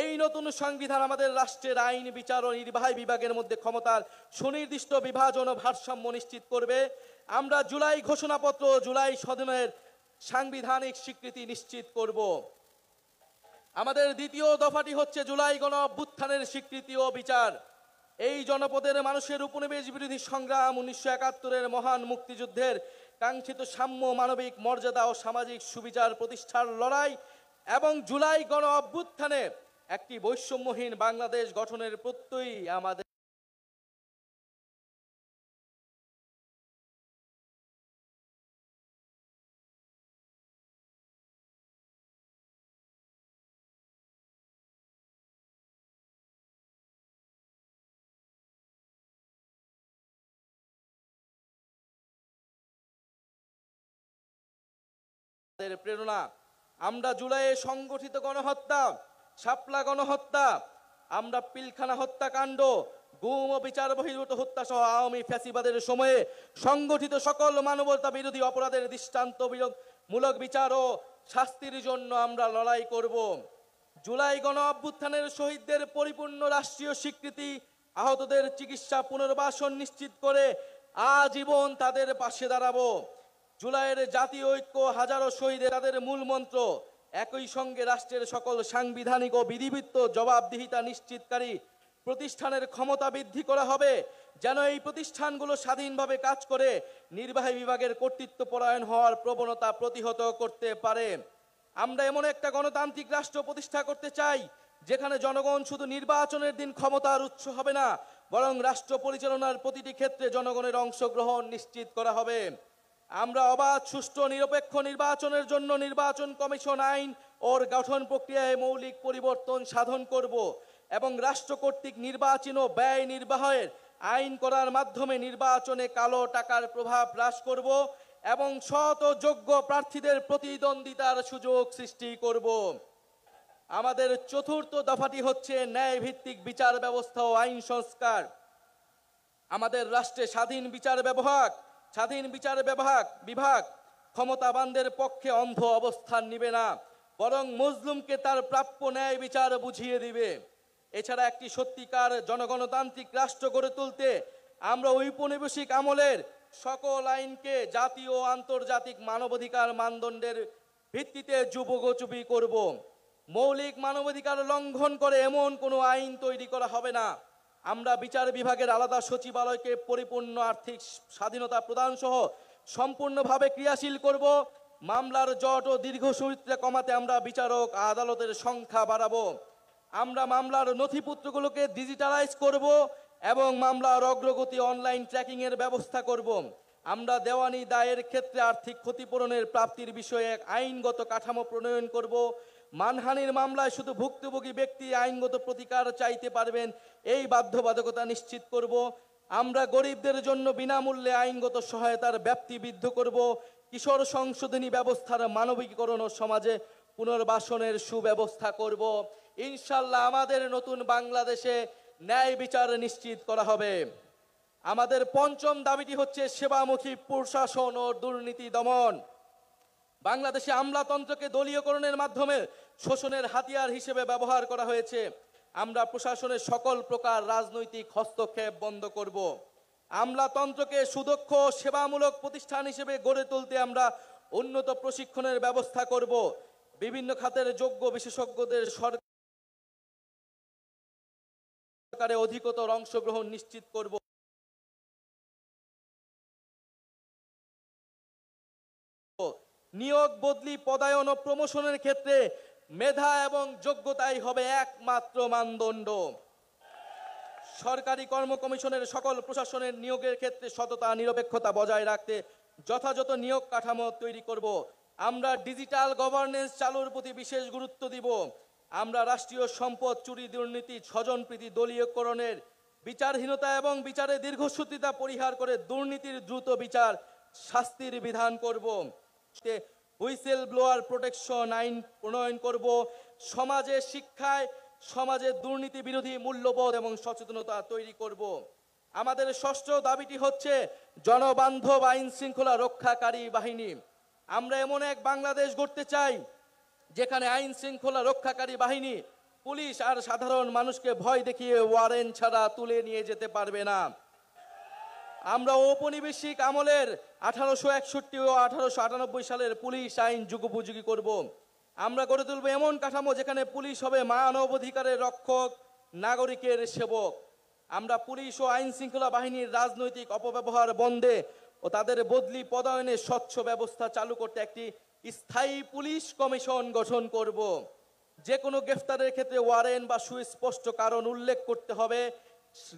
এই নতুন সংবিধান আমাদের রাষ্ট্রের আইন, বিচার ও নির্বাহী বিভাগের মধ্যে ক্ষমতার সুনির্দিষ্ট বিভাজন ও ভারসাম্য নিশ্চিত করবে। আমরা জুলাই ঘোষণাপত্র, জুলাই সদনের সাংবিধানিক স্বীকৃতি নিশ্চিত করব। আমাদের দ্বিতীয় দফাটি হচ্ছে জুলাই গণ অভ্যুত্থানের স্বীকৃতি ও বিচার। এই জনপদের মানুষের উপনিবেশ বিরোধী সংগ্রাম, 1971-এর মহান মুক্তিযুদ্ধের কাঙ্ক্ষিত সাম্য, মানবিক মর্যাদা ও সামাজিক সুবিচার প্রতিষ্ঠার লড়াই এবং জুলাই গণ অভ্যুত্থানে একটি বৈষম্যহীন বাংলাদেশ গঠনের প্রত্যয়ই আমাদের প্রেরণা। আমরা জুলাইয়ে সংগঠিত গণহত্যা, শাপলা গণহত্যা, আমরা পিলখানা হত্যাকাণ্ড, গুম ও বিচার বহির্ভূত হত্যা সহ আওয়ামী ফ্যাসিবাদের সময়ে সংগঠিত সকল মানবতা বিরোধী অপরাধের দৃষ্টান্তমূলক বিচার ও শাস্তির জন্য আমরা লড়াই করব। জুলাই গণ অভ্যুত্থানের শহীদদের পরিপূর্ণ রাষ্ট্রীয় স্বীকৃতি, আহতদের চিকিৎসা, পুনর্বাসন নিশ্চিত করে আজীবন তাদের পাশে দাঁড়াবো। জুলাইয়ের জাতীয় ঐক্য, হাজারো শহীদের তাদের মূল মন্ত্র। একই সঙ্গে রাষ্ট্রের সকল সাংবিধানিক ও বিধিবদ্ধ জবাবদিহিতা নিশ্চিতকারী প্রতিষ্ঠানের ক্ষমতা বৃদ্ধি করা হবে, যেন এই প্রতিষ্ঠানগুলো স্বাধীনভাবে কাজ করে নির্বাহী বিভাগের কর্তৃত্ব পরায়ণ হওয়ার প্রবণতা প্রতিহত করতে পারে। আমরা এমন একটা গণতান্ত্রিক রাষ্ট্র প্রতিষ্ঠা করতে চাই যেখানে জনগণ শুধু নির্বাচনের দিন ক্ষমতার উৎস হবে না, বরং রাষ্ট্র পরিচালনার প্রতিটি ক্ষেত্রে জনগণের অংশগ্রহণ নিশ্চিত করা হবে। আমরা অবাধ, সুষ্ঠু, নিরপেক্ষ নির্বাচনের জন্য নির্বাচন কমিশন আইন ওর গঠন প্রক্রিয়ায় মৌলিক পরিবর্তন সাধন করব এবং রাষ্ট্র কর্তৃক নির্বাচন ও ব্যয় নির্বাহের আইন করার মাধ্যমে নির্বাচনে কালো টাকার প্রভাব হ্রাস করব এবং সৎ ও যোগ্য প্রার্থীদের প্রতিদ্বন্দ্বিতার সুযোগ সৃষ্টি করব। আমাদের চতুর্থ দফাটি হচ্ছে ন্যায় ভিত্তিক বিচার ব্যবস্থা ও আইন সংস্কার। আমাদের রাষ্ট্রে স্বাধীন বিচার বিভাগ ক্ষমতাবানদের পক্ষে অন্ধ অবস্থান নিবে না, বরং মজলুমকে তার প্রাপ্য ন্যায় বিচার বুঝিয়ে দিবে। এছাড়া একটি সত্যিকার জনগণতান্ত্রিক রাষ্ট্র গড়ে তুলতে আমরা ঔপনিবেশিক আমলের সকল আইনকে জাতীয় ও আন্তর্জাতিক মানবাধিকার মানদণ্ডের ভিত্তিতে যুগোপযোগী করব। মৌলিক মানবাধিকার লঙ্ঘন করে এমন কোনো আইন তৈরি করা হবে না। আমরা বিচার বিভাগের আলাদা সচিবালয়কে পরিপূর্ণ আর্থিক স্বাধীনতা প্রদান সহ সম্পূর্ণভাবে ক্রিয়াশীল করব। মামলার জট ও দীর্ঘসূত্রে কমাতে আমরা বিচারক, আদালতের সংখ্যা বাড়াবো। আমরা মামলার নথিপত্রগুলোকে ডিজিটালাইজ করব এবং মামলার অগ্রগতি অনলাইন ট্র্যাকিং এর ব্যবস্থা করব। আমরা দেওয়ানি দায়ের ক্ষেত্রে আর্থিক ক্ষতিপূরণের প্রাপ্তির বিষয়ে এক আইনগত কাঠামো প্রণয়ন করব। মানহানির মামলায় শুধু ভুক্তভোগী ব্যক্তি আইনগত প্রতিকার চাইতে পারবেন, এই বাধ্যবাধকতা নিশ্চিত করব। আমরা গরিবদের জন্য বিনামূল্যে আইনগত সহায়তার ব্যাপ্তি বৃদ্ধি করব। কিশোর সংশোধনী ব্যবস্থার মানবিকীকরণ ও সমাজে পুনর্বাসনের সুব্যবস্থা করব। ইনশাল্লাহ আমাদের নতুন বাংলাদেশে ন্যায় বিচার নিশ্চিত করা হবে। আমাদের পঞ্চম দাবিটি হচ্ছে সেবামুখী প্রশাসন ও দুর্নীতি দমন। বাংলাদেশে আমলাতন্ত্রকে দলীয়করণের মাধ্যমে শোষণের হাতিয়ার হিসেবে ব্যবহার করা হয়েছে। আমরা প্রশাসনের সকল প্রকার রাজনৈতিক হস্তক্ষেপ বন্ধ করব। আমলাতন্ত্রকে সুদক্ষ সেবামূলক প্রতিষ্ঠান হিসেবে গড়ে তুলতে আমরা উন্নত প্রশিক্ষণের ব্যবস্থা করব। বিভিন্ন খাতের যোগ্য বিশেষজ্ঞদের সরকারে অধিকতর অংশগ্রহণ নিশ্চিত করব। নিয়োগ, বদলি, পদায়ন ও প্রমোশনের ক্ষেত্রে মেধা এবং যোগ্যতাই হবে একমাত্র মানদণ্ড। সরকারি কর্ম কমিশনের সকল প্রশাসনের নিয়োগের ক্ষেত্রে সততা নিরপেক্ষতা বজায় রাখতে যথাযথ নিয়োগ কাঠামো তৈরি করব। আমরা ডিজিটাল গভর্নেন্স চালুর প্রতি বিশেষ গুরুত্ব দিব। আমরা রাষ্ট্রীয় সম্পদ চুরি, দুর্নীতি, স্বজনপ্রীতি, দলীয়করণের বিচারহীনতা এবং বিচারে দীর্ঘসূত্রিতা পরিহার করে দুর্নীতির দ্রুত বিচার শাস্তির বিধান করব। হুইসেল ব্লোয়ার প্রোটেকশন আইন প্রণয়ন করব। সমাজে শিক্ষায় সমাজে দুর্নীতি বিরোধী মূল্যবোধ এবং সচেতনতা তৈরি করব। আমাদের ষষ্ঠ দাবিটি হচ্ছে জনবান্ধব আইন শৃঙ্খলা রক্ষাকারী বাহিনী। আমরা এমন এক বাংলাদেশ গড়তে চাই যেখানে আইন শৃঙ্খলা রক্ষাকারী বাহিনী পুলিশ আর সাধারণ মানুষকে ভয় দেখিয়ে ওয়ারেন্ট ছাড়া তুলে নিয়ে যেতে পারবে না। আমরা ঔপনিবেশিক আমলের 1861 ও 1898 সালের পুলিশ আইন যুগোপযোগী করব। আমরা গড়ে তুলব এমন কাঠামো যেখানে পুলিশ হবে মানবাধিকারের রক্ষক, নাগরিকের সেবক। আমরা পুলিশ ও আইন শৃঙ্খলা বাহিনীর রাজনৈতিক অপব্যবহার বন্ধে ও তাদের বদলি পদায়নে স্বচ্ছ ব্যবস্থা চালু করতে একটি স্থায়ী পুলিশ কমিশন গঠন করব। যে কোনো গ্রেফতারের ক্ষেত্রে ওয়ারেন্ট বা সুস্পষ্ট কারণ উল্লেখ করতে হবে।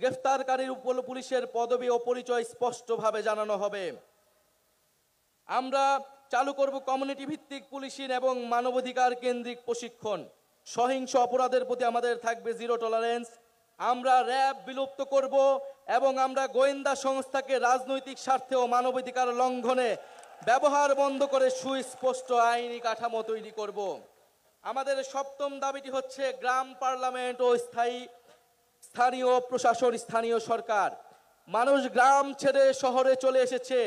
গ্রেফতারকারীর উপর পুলিশের পদবি ও পরিচয় স্পষ্টভাবে জানানো হবে। আমরা চালু করব কমিউনিটি ভিত্তিক পুলিশিং এবং মানবাধিকার কেন্দ্রিক প্রশিক্ষণ। সহিংস অপরাধের প্রতি আমাদের থাকবে জিরো টলারেন্স। আমরা র্যাব বিলুপ্ত করব এবং আমরা গোয়েন্দা সংস্থাকে রাজনৈতিক স্বার্থে ও মানবাধিকার লঙ্ঘনে ব্যবহার বন্ধ করে সুস্পষ্ট আইনি কাঠামো তৈরি করব। আমাদের সপ্তম দাবিটি হচ্ছে গ্রাম পার্লামেন্ট ও স্থানীয় প্রশাসন, স্থানীয় সরকার। মানুষ গ্রাম ছেড়ে শহরে চলে এসেছে,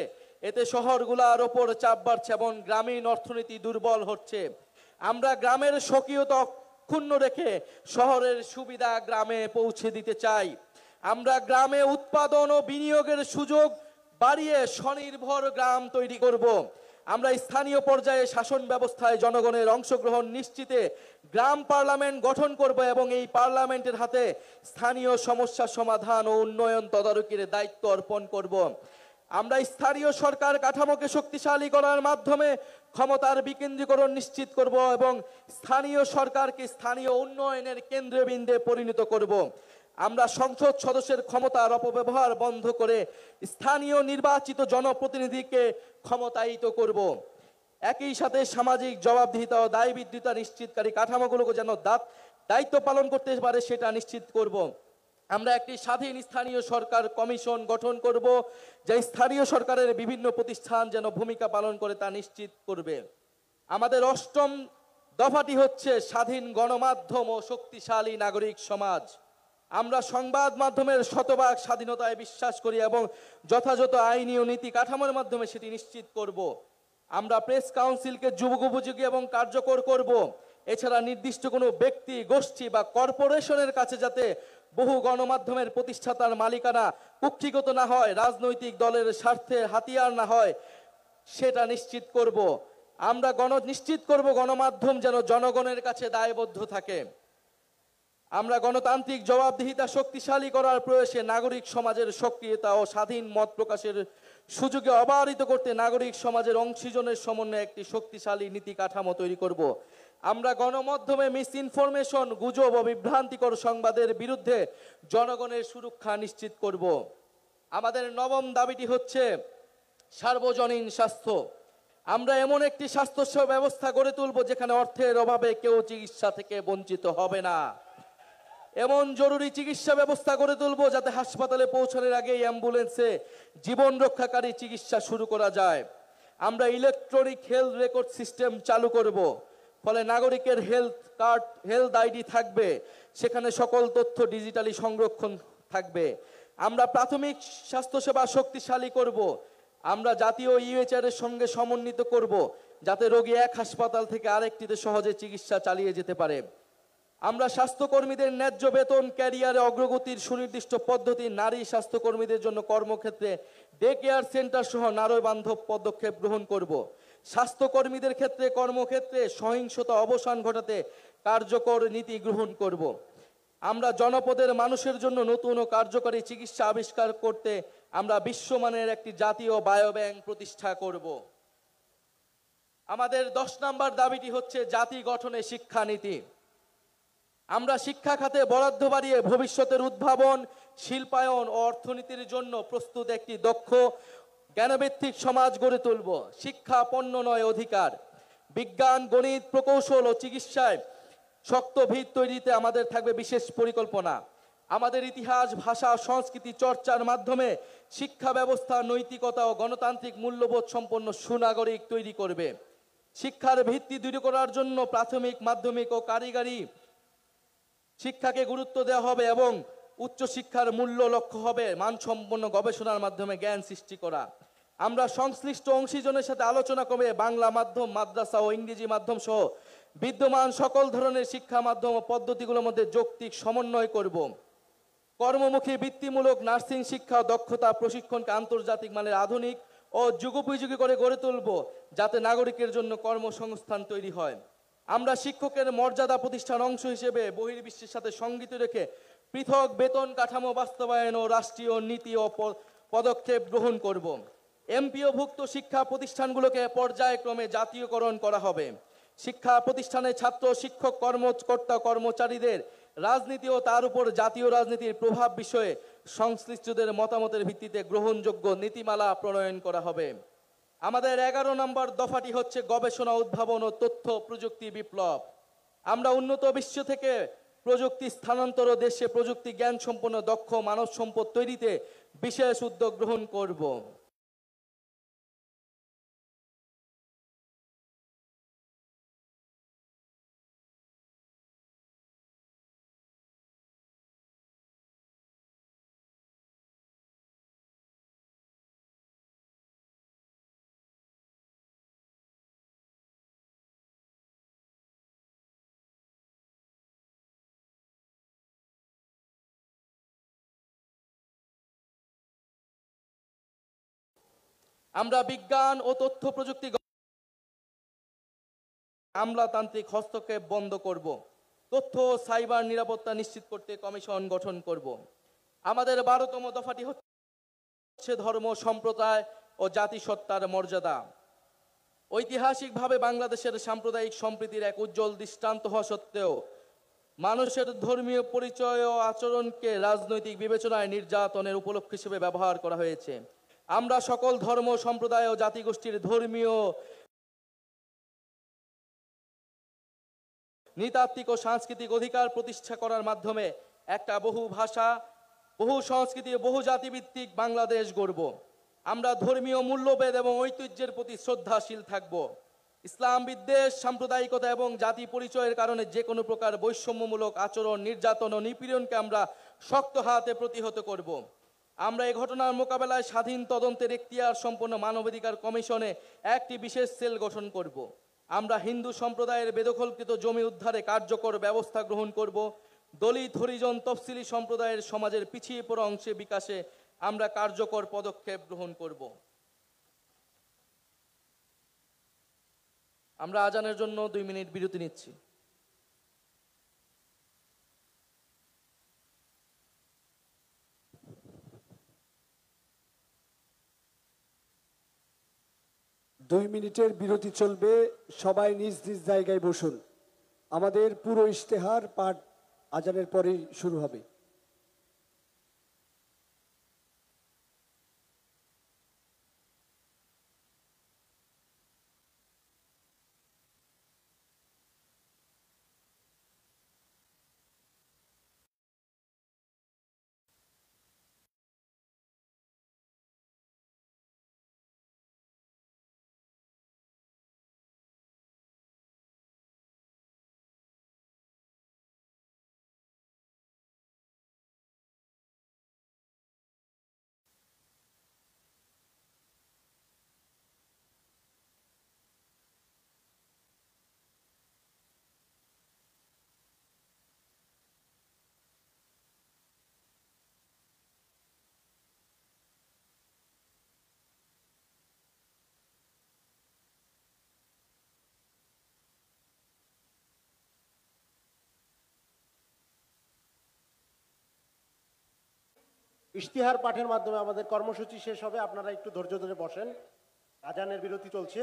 এতে শহরগুলোর ওপর চাপ বাড়ছে এবং গ্রামীণ অর্থনীতি দুর্বল হচ্ছে। আমরা গ্রামের স্বকীয়তা অক্ষুণ্ণ রেখে শহরের সুবিধা গ্রামে পৌঁছে দিতে চাই। আমরা গ্রামে উৎপাদন ও বিনিয়োগের সুযোগ বাড়িয়ে স্বনির্ভর গ্রাম তৈরি করব। আমরা স্থানীয় পর্যায়ে শাসন ব্যবস্থায় জনগণের অংশগ্রহণ নিশ্চিতে গ্রাম পার্লামেন্ট গঠন করব এবং এই পার্লামেন্টের হাতে স্থানীয় সমস্যা সমাধান ও উন্নয়ন তদারকির দায়িত্ব অর্পণ করব। আমরা স্থানীয় সরকার কাঠামোকে শক্তিশালী করার মাধ্যমে ক্ষমতার বিকেন্দ্রীকরণ নিশ্চিত করব এবং স্থানীয় সরকারকে স্থানীয় উন্নয়নের কেন্দ্রবিন্দুতে পরিণত করব। আমরা সংসদ সদস্যের ক্ষমতার অপব্যবহার বন্ধ করে স্থানীয় নির্বাচিত জনপ্রতিনিধিকে ক্ষমতায়িত করব। একই সাথে সামাজিক জবাবদিহিতা ও দায়বদ্ধতা নিশ্চিতকারী কাঠামোগুলোকে যেন দায়িত্ব পালন করতে পারে সেটা নিশ্চিত করব। আমরা একটি স্বাধীন স্থানীয় সরকার কমিশন গঠন করব, যা স্থানীয় সরকারের বিভিন্ন প্রতিষ্ঠান যেন ভূমিকা পালন করে তা নিশ্চিত করবে। আমাদের অষ্টম দফাটি হচ্ছে স্বাধীন গণমাধ্যম ও শক্তিশালী নাগরিক সমাজ। আমরা সংবাদ মাধ্যমের শতভাগ স্বাধীনতায় বিশ্বাস করি এবং যথাযথ আইনি ও নীতি কাঠামোর মাধ্যমে সেটি নিশ্চিত করব। আমরা প্রেস কাউন্সিলকে যুগোপযোগী এবং কার্যকর করব। এছাড়া নির্দিষ্ট কোনো ব্যক্তি, গোষ্ঠী বা কর্পোরেশনের কাছে যাতে বহু গণমাধ্যমের প্রতিষ্ঠাতার মালিকানা কুক্ষিগত না হয়, রাজনৈতিক দলের স্বার্থে হাতিয়ার না হয়, সেটা নিশ্চিত করব। আমরা নিশ্চিত করব গণমাধ্যম যেন জনগণের কাছে দায়বদ্ধ থাকে। আমরা গণতান্ত্রিক জবাবদিহিতা শক্তিশালী করার প্রয়াসে নাগরিক সমাজের সক্রিয়তা ও স্বাধীন মত প্রকাশের সুযোগে অবারিত করতে নাগরিক সমাজের অংশীজনের সমন্বয়ে একটি শক্তিশালী নীতি কাঠামো তৈরি করব। আমরা গণমাধ্যমে মিস ইনফরমেশন, গুজব ও বিভ্রান্তিকর সংবাদের বিরুদ্ধে জনগণের সুরক্ষা নিশ্চিত করব। আমাদের নবম দাবিটি হচ্ছে সার্বজনীন স্বাস্থ্য। আমরা এমন একটি স্বাস্থ্য ব্যবস্থা গড়ে তুলব যেখানে অর্থের অভাবে কেউ চিকিৎসা থেকে বঞ্চিত হবে না। এমন জরুরি চিকিৎসা ব্যবস্থা গড়ে তুলব যাতে হাসপাতালে পৌঁছানোর আগেই অ্যাম্বুলেন্সে জীবন রক্ষাকারী চিকিৎসা শুরু করা যায়। আমরা ইলেকট্রনিক হেলথ রেকর্ড সিস্টেম চালু করব, ফলে নাগরিকের হেলথ আইডি থাকবে, সেখানে সকল তথ্য ডিজিটালি সংরক্ষণ থাকবে। আমরা প্রাথমিক স্বাস্থ্যসেবা শক্তিশালী করব। আমরা জাতীয় ইউএচআর এর সঙ্গে সমন্বিত করব যাতে রোগী এক হাসপাতাল থেকে আরেকটিতে সহজে চিকিৎসা চালিয়ে যেতে পারে। আমরা স্বাস্থ্যকর্মীদের ন্যায্য বেতন, ক্যারিয়ারে অগ্রগতির সুনির্দিষ্ট পদ্ধতি, নারী স্বাস্থ্যকর্মীদের জন্য কর্মক্ষেত্রে ডে কেয়ার সেন্টার সহ নারী বান্ধব পদক্ষেপ গ্রহণ করব। স্বাস্থ্যকর্মীদের ক্ষেত্রে কর্মক্ষেত্রে সহিংসতা অবসান ঘটাতে কার্যকর নীতি গ্রহণ করব। আমরা জনপদের মানুষের জন্য নতুন ও কার্যকরী চিকিৎসা আবিষ্কার করতে আমরা বিশ্বমানের একটি জাতীয় বায়োব্যাংক প্রতিষ্ঠা করব। আমাদের 10 নম্বর দাবিটি হচ্ছে জাতি গঠনে শিক্ষানীতি। আমরা শিক্ষা খাতে বরাদ্দ বাড়িয়ে ভবিষ্যতের উদ্ভাবন, শিল্পায়ন ও অর্থনীতির জন্য প্রস্তুত একটি দক্ষ জ্ঞানভিত্তিক সমাজ গড়ে তুলব। শিক্ষা পণ্য নয়, অধিকার। বিজ্ঞান, গণিত, প্রকৌশল ও চিকিৎসায় শক্ত ভিত তৈরিতে আমাদের থাকবে বিশেষ পরিকল্পনা। আমাদের ইতিহাস, ভাষা, সংস্কৃতি চর্চার মাধ্যমে শিক্ষা ব্যবস্থা নৈতিকতা ও গণতান্ত্রিক মূল্যবোধ সম্পন্ন সুনাগরিক তৈরি করবে। শিক্ষার ভিত্তি দৃঢ় করার জন্য প্রাথমিক, মাধ্যমিক ও কারিগরি শিক্ষাকে গুরুত্ব দেওয়া হবে এবং উচ্চশিক্ষার মূল্য লক্ষ্য হবে মানসম্পন্ন গবেষণার মাধ্যমে জ্ঞান সৃষ্টি করা। আমরা সংশ্লিষ্ট অংশীজনের সাথে আলোচনা করে বাংলা মাধ্যম, মাদ্রাসা ও ইংরেজি মাধ্যম সহ বিদ্যমান সকল ধরনের শিক্ষা মাধ্যম ও পদ্ধতিগুলোর মধ্যে যৌক্তিক সমন্বয় করব। কর্মমুখী বৃত্তিমূলক নার্সিং শিক্ষা ও দক্ষতা প্রশিক্ষণকে আন্তর্জাতিক মানের আধুনিক ও যুগোপযোগী করে গড়ে তুলব, যাতে নাগরিকের জন্য কর্মসংস্থান তৈরি হয়। আমরা শিক্ষকের মর্যাদা প্রতিষ্ঠান অংশ হিসেবে বহির্বিশ্বের সাথে সঙ্গতি রেখে পৃথক বেতন কাঠামো বাস্তবায়ন ও রাষ্ট্রীয় নীতি ও পদক্ষেপ গ্রহণ করব। এমপিওভুক্ত শিক্ষা প্রতিষ্ঠানগুলোকে পর্যায়ক্রমে জাতীয়করণ করা হবে। শিক্ষা প্রতিষ্ঠানে ছাত্র, শিক্ষক, কর্মকর্তা, কর্মচারীদের রাজনীতি ও তার উপর জাতীয় রাজনীতির প্রভাব বিষয়ে সংশ্লিষ্টদের মতামতের ভিত্তিতে গ্রহণযোগ্য নীতিমালা প্রণয়ন করা হবে। আমাদের 11 নম্বর দফাটি হচ্ছে গবেষণা, উদ্ভাবন ও তথ্য প্রযুক্তি বিপ্লব। আমরা উন্নত বিশ্ব থেকে প্রযুক্তি স্থানান্তর ও দেশে প্রযুক্তি জ্ঞান সম্পন্ন দক্ষ মানব সম্পদ তৈরিতে বিশেষ উদ্যোগ গ্রহণ করব। আমরা বিজ্ঞান ও তথ্য প্রযুক্তি আমলাতান্ত্রিক হস্তক্ষেপ বন্ধ করব। তথ্য ও সাইবার নিরাপত্তা নিশ্চিত করতে কমিশন গঠন করব। আমাদের 12তম দফাটি হচ্ছে ধর্ম, সম্প্রদায় ও জাতিসত্তার মর্যাদা। ঐতিহাসিকভাবে বাংলাদেশের সাম্প্রদায়িক সম্প্রীতির এক উজ্জ্বল দৃষ্টান্ত হওয়া সত্ত্বেও মানুষের ধর্মীয় পরিচয় ও আচরণকে রাজনৈতিক বিবেচনায় নির্যাতনের উপলক্ষ হিসেবে ব্যবহার করা হয়েছে। আমরা সকল ধর্ম, সম্প্রদায় ও জাতিগোষ্ঠীর ধর্মীয়, নৃতাত্ত্বিক ও সাংস্কৃতিক অধিকার প্রতিষ্ঠা করার মাধ্যমে একটা বহু ভাষা, বহু সংস্কৃতি ও বহু জাতিভিত্তিক বাংলাদেশ গড়ব। আমরা ধর্মীয় মূল্যবোধ এবং ঐতিহ্যের প্রতি শ্রদ্ধাশীল থাকব। ইসলাম বিদ্বেষ, সাম্প্রদায়িকতা এবং জাতি পরিচয়ের কারণে যে কোনো প্রকার বৈষম্যমূলক আচরণ, নির্যাতন ও নিপীড়নকে আমরা শক্ত হাতে প্রতিহত করব। আমরা এই ঘটনার মোকাবেলায় স্বাধীন তদন্তের এখতিয়ার সম্পন্ন মানবাধিকার কমিশনে একটি বিশেষ সেল গঠন করব। আমরা হিন্দু সম্প্রদায়ের বেদখলকৃত জমি উদ্ধারে কার্যকর ব্যবস্থা গ্রহণ করব। দলিত, হরিজন, তফসিলি সম্প্রদায়ের সমাজের পিছিয়ে পড়া অংশে বিকাশে আমরা কার্যকর পদক্ষেপ গ্রহণ করব। আমরা আজানের জন্য 2 মিনিট বিরতি নিচ্ছি। দুই মিনিটের বিরতি চলবে। সবাই নিজ নিজ জায়গায় বসুন। আমাদের পুরো ইশতেহার পাঠ আজানের পরেই শুরু হবে। ইশতিহার পাঠের মাধ্যমে আমাদের কর্মসূচি শেষ হবে। আপনারা একটু ধৈর্য ধরে বসেন। আজানের বিরতি চলছে।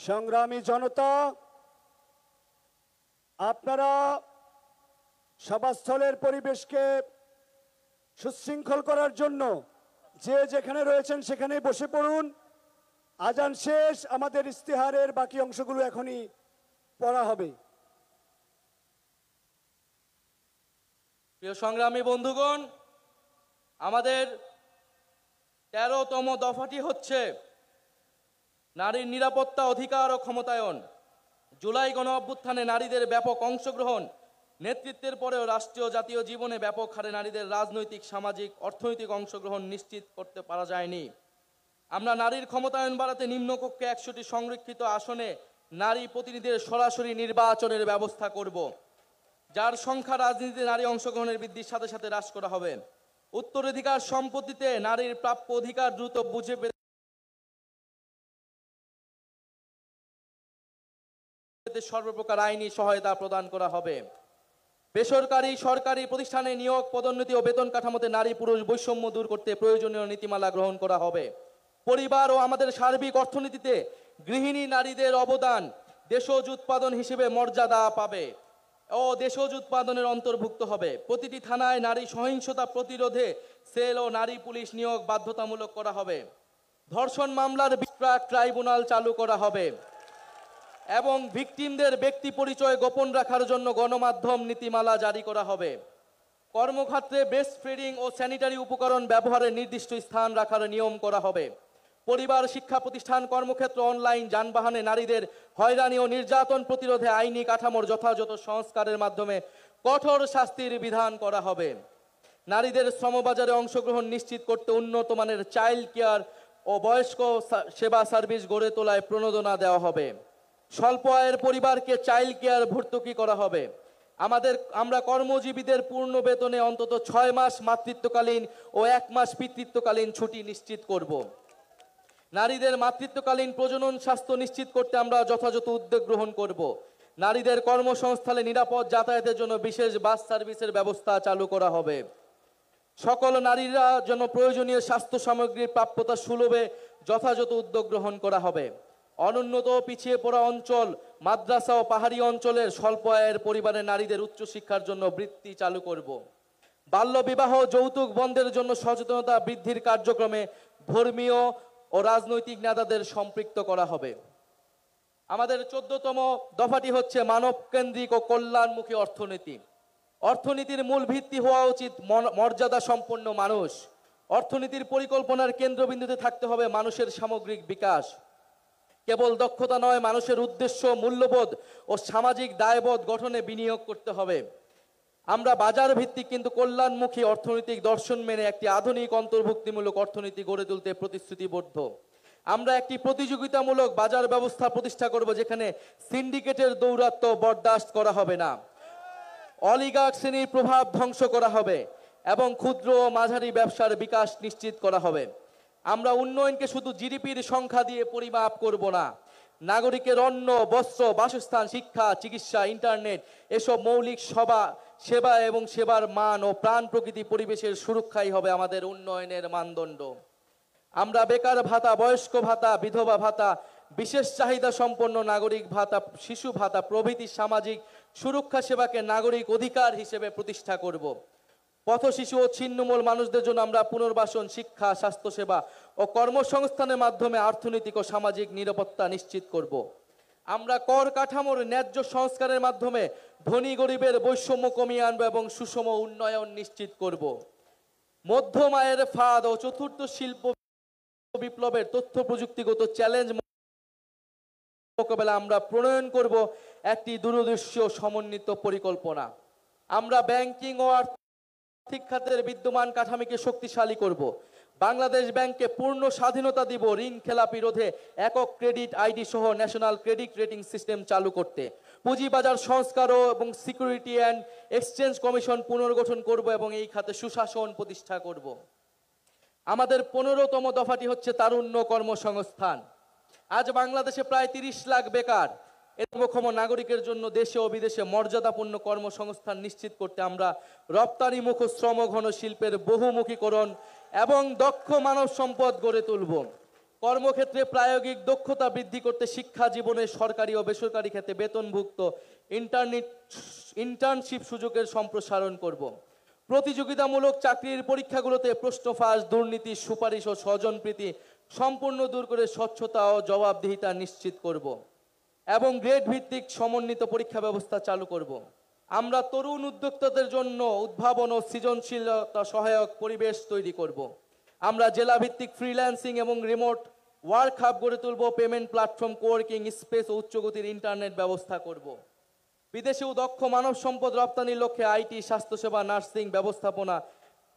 সংগ্রামী জনতা, আপনারা সভাস্থলের পরিবেশকে সুশৃঙ্খল করার জন্য যে যেখানে রয়েছেন সেখানে বসে পড়ুন। আজান শেষ, আমাদের ইস্তেহারের বাকি অংশগুলো এখনই পড়া হবে। প্রিয় সংগ্রামী বন্ধুগণ, আমাদের 13তম দফাটি হচ্ছে নারীর নিরাপত্তা, অধিকার ও ক্ষমতায়ন। জুলাই গণ অভ্যুত্থানে নারীদের ব্যাপক অংশগ্রহণ, নেতৃত্বের পরেও রাষ্ট্রীয় জাতীয় জীবনে ব্যাপক হারে নারীদের রাজনৈতিক, সামাজিক, অর্থনৈতিক অংশগ্রহণ নিশ্চিত করতে পারা যায়নি। আমরা নারীর ক্ষমতায়ন বাড়াতে নিম্নকক্ষে 100টি সংরক্ষিত আসনে নারী প্রতিনিধিদের সরাসরি নির্বাচনের ব্যবস্থা করব, যার সংখ্যা রাজনীতিতে নারী অংশগ্রহণের বৃদ্ধির সাথে সাথে হ্রাস করা হবে। উত্তরাধিকার সম্পত্তিতে নারীর প্রাপ্য অধিকার দ্রুত বুঝে পেতে সর্বপ্রকার আইনি সহায়তা প্রদান করা হবে। বেসরকারি, সরকারি প্রতিষ্ঠানে নিয়োগ, পদোন্নতি ও বেতন কাঠামোতে নারী পুরুষ বৈষম্য দূর করতে প্রয়োজনীয় নীতিমালা গ্রহণ করা হবে। পরিবার ও আমাদের সার্বিক অর্থনীতিতে গৃহিণী নারীদের অবদান দেশজ উৎপাদন হিসেবে মর্যাদা পাবে ও দেশজ উৎপাদনের অন্তর্ভুক্ত হবে। প্রতিটি থানায় নারী সহিংসতা প্রতিরোধে সেল ও নারী পুলিশ নিয়োগ বাধ্যতামূলক করা হবে। ধর্ষণ মামলার ট্রাইব্যুনাল চালু করা হবে এবং ভিকটিমদের ব্যক্তি পরিচয় গোপন রাখার জন্য গণমাধ্যম নীতিমালা জারি করা হবে। কর্মক্ষেত্রে ব্রেস্ট ফিডিং ও স্যানিটারি উপকরণ ব্যবহারের নির্দিষ্ট স্থান রাখার নিয়ম করা হবে। পরিবার, শিক্ষা প্রতিষ্ঠান, কর্মক্ষেত্র, অনলাইন, যানবাহনে নারীদের হয়রানি ও নির্যাতন প্রতিরোধে আইনি কাঠামোর যথাযথ সংস্কারের মাধ্যমে কঠোর শাস্তির বিধান করা হবে। নারীদের শ্রমবাজারে অংশগ্রহণ নিশ্চিত করতে উন্নত মানের চাইল্ড কেয়ার ও বয়স্ক সেবা সার্ভিস গড়ে তোলায় প্রণোদনা দেওয়া হবে। স্বল্প আয়ের পরিবারকে চাইল্ড কেয়ার ভর্তুকি করা হবে। আমরা কর্মজীবীদের পূর্ণ বেতনে অন্তত 6 মাস মাতৃত্বকালীন ও 1 মাস পিতৃত্বকালীন ছুটি নিশ্চিত করব। নারীদের মাতৃত্বকালীন প্রজনন স্বাস্থ্য নিশ্চিত করতে আমরা যথাযথ উদ্যোগ গ্রহণ করব। নারীদের কর্মসংস্থানে নিরাপদ যাতায়াতের জন্য বিশেষ বাস সার্ভিসের ব্যবস্থা চালু করা হবে। সকল নারীরা যেন প্রয়োজনীয় স্বাস্থ্য সামগ্রীর প্রাপ্যতা সুলভে যথাযথ উদ্যোগ গ্রহণ করা হবে। অনুন্নত ও পিছিয়ে পড়া অঞ্চল, মাদ্রাসা ও পাহাড়ি অঞ্চলের স্বল্প আয়ের পরিবারের নারীদের উচ্চশিক্ষার জন্য বৃত্তি চালু করব। বাল্য বিবাহ, যৌতুক বন্ধের জন্য সচেতনতা বৃদ্ধির কার্যক্রমে ধর্মীয় ও রাজনৈতিক নেতাদের সম্পৃক্ত করা হবে। আমাদের 14তম দফাটি হচ্ছে মানব কেন্দ্রিক ও কল্যাণমুখী অর্থনীতি। অর্থনীতির মূল ভিত্তি হওয়া উচিত মর্যাদা সম্পন্ন মানুষ। অর্থনীতির পরিকল্পনার কেন্দ্রবিন্দুতে থাকতে হবে মানুষের সামগ্রিক বিকাশ। কেবল দক্ষতা নয়, মানুষের উদ্দেশ্য, মূল্যবোধ ও সামাজিক দায়বোধ গঠনে বিনিয়োগ করতে হবে। আমরা বাজার ভিত্তিক কিন্তু কল্যাণমুখী অর্থনৈতিক দর্শন মেনে একটি আধুনিক অন্তর্ভুক্তিমূলক অর্থনীতি গড়ে তুলতে প্রতিশ্রুতিবদ্ধ। আমরা একটি প্রতিযোগিতামূলক বাজার ব্যবস্থা প্রতিষ্ঠা করব, যেখানে সিন্ডিকেটের দৌরাত্ম্য বরদাস্ত করা হবে না, অলিগার্ক শ্রেণীর প্রভাব ধ্বংস করা হবে এবং ক্ষুদ্র ও মাঝারি ব্যবসার বিকাশ নিশ্চিত করা হবে। আমরা উন্নয়নকে শুধু জিডিপির সংখ্যা দিয়ে পরিমাপ করব না। নাগরিকের অন্ন, বস্ত্র, বাসস্থান, শিক্ষা, চিকিৎসা, ইন্টারনেট এসব মৌলিক সেবা এবং সেবার মান ও প্রাণ প্রকৃতি পরিবেশের সুরক্ষাই হবে আমাদের উন্নয়নের মানদণ্ড। আমরা বেকার ভাতা, বয়স্ক ভাতা, বিধবা ভাতা, বিশেষ চাহিদা সম্পন্ন নাগরিক ভাতা, শিশু ভাতা প্রভৃতি সামাজিক সুরক্ষা সেবাকে নাগরিক অধিকার হিসেবে প্রতিষ্ঠা করব। পথ শিশু ও ছিন্নমূল মানুষদের জন্য আমরা পুনর্বাসন, শিক্ষা, স্বাস্থ্যসেবা ও কর্মসংস্থানের মাধ্যমে অর্থনৈতিক ও সামাজিক নিরাপত্তা নিশ্চিত করব। আমরা কর কাঠামোর ন্যায্য সংস্কারের মাধ্যমে ধনী গরিবের বৈষম্য কমিয়ে আনব এবং সুষম উন্নয়ন নিশ্চিত করব। মধ্যম আয়ের ফাঁদ ও চতুর্থ শিল্প বিপ্লবের তথ্য প্রযুক্তিগত চ্যালেঞ্জ মোকাবেলা আমরা প্রণয়ন করব একটি দূরদর্শী ও সমন্বিত পরিকল্পনা। আমরা ব্যাংকিং ও আর্থিক খাতের বিদ্যমান কাঠামোকে শক্তিশালী করব। বাংলাদেশ ব্যাংককে পূর্ণ স্বাধীনতা দিব ঋণ খেলাপি রোধে একক ক্রেডিট আইডি সহ ন্যাশনাল ক্রেডিট রেটিং সিস্টেম চালু করতে। পুঁজিবাজার সংস্কার এবং সিকিউরিটি অ্যান্ড এক্সচেঞ্জ কমিশন পুনর্গঠন করব এবং এই খাতে সুশাসন প্রতিষ্ঠা করব। আমাদের 15তম দফাটি হচ্ছে তারুণ্য কর্মসংস্থান। আজ বাংলাদেশে প্রায় 30 লাখ বেকার। কর্মক্ষম নাগরিকের জন্য দেশে ও বিদেশে মর্যাদাপূর্ণ কর্মসংস্থান নিশ্চিত করতে আমরা রপ্তানিমুখ শ্রমঘন শিল্পের বহুমুখীকরণ এবং দক্ষ মানব সম্পদ গড়ে তুলব। কর্মক্ষেত্রে প্রায়োগিক দক্ষতা বৃদ্ধি করতে শিক্ষা জীবনে সরকারি ও বেসরকারি ক্ষেত্রে বেতনভুক্ত ইন্টার্নশিপ সুযোগের সম্প্রসারণ করব। প্রতিযোগিতামূলক চাকরির পরীক্ষাগুলোতে প্রশ্ন ফাঁস, দুর্নীতি, সুপারিশ ও স্বজনপ্রীতি সম্পূর্ণ দূর করে স্বচ্ছতা ও জবাবদিহিতা নিশ্চিত করব এবং গ্রেড ভিত্তিক সমন্বিত পরীক্ষা ব্যবস্থা চালু করব। আমরা তরুণ উদ্যোক্তাদের জন্য উদ্ভাবন ও সৃজনশীলতা সহায়ক পরিবেশ তৈরি করব। আমরা জেলা ভিত্তিক ফ্রিল্যান্সিং এবং রিমোট ওয়ার্ক হাব গড়ে তুলব, পেমেন্ট প্ল্যাটফর্ম, কোয়ার্কিং স্পেস ও উচ্চগতির ইন্টারনেট ব্যবস্থা করব। বিদেশেও দক্ষ মানব সম্পদ রপ্তানির লক্ষ্যে আইটি, স্বাস্থ্যসেবা, নার্সিং, ব্যবস্থাপনা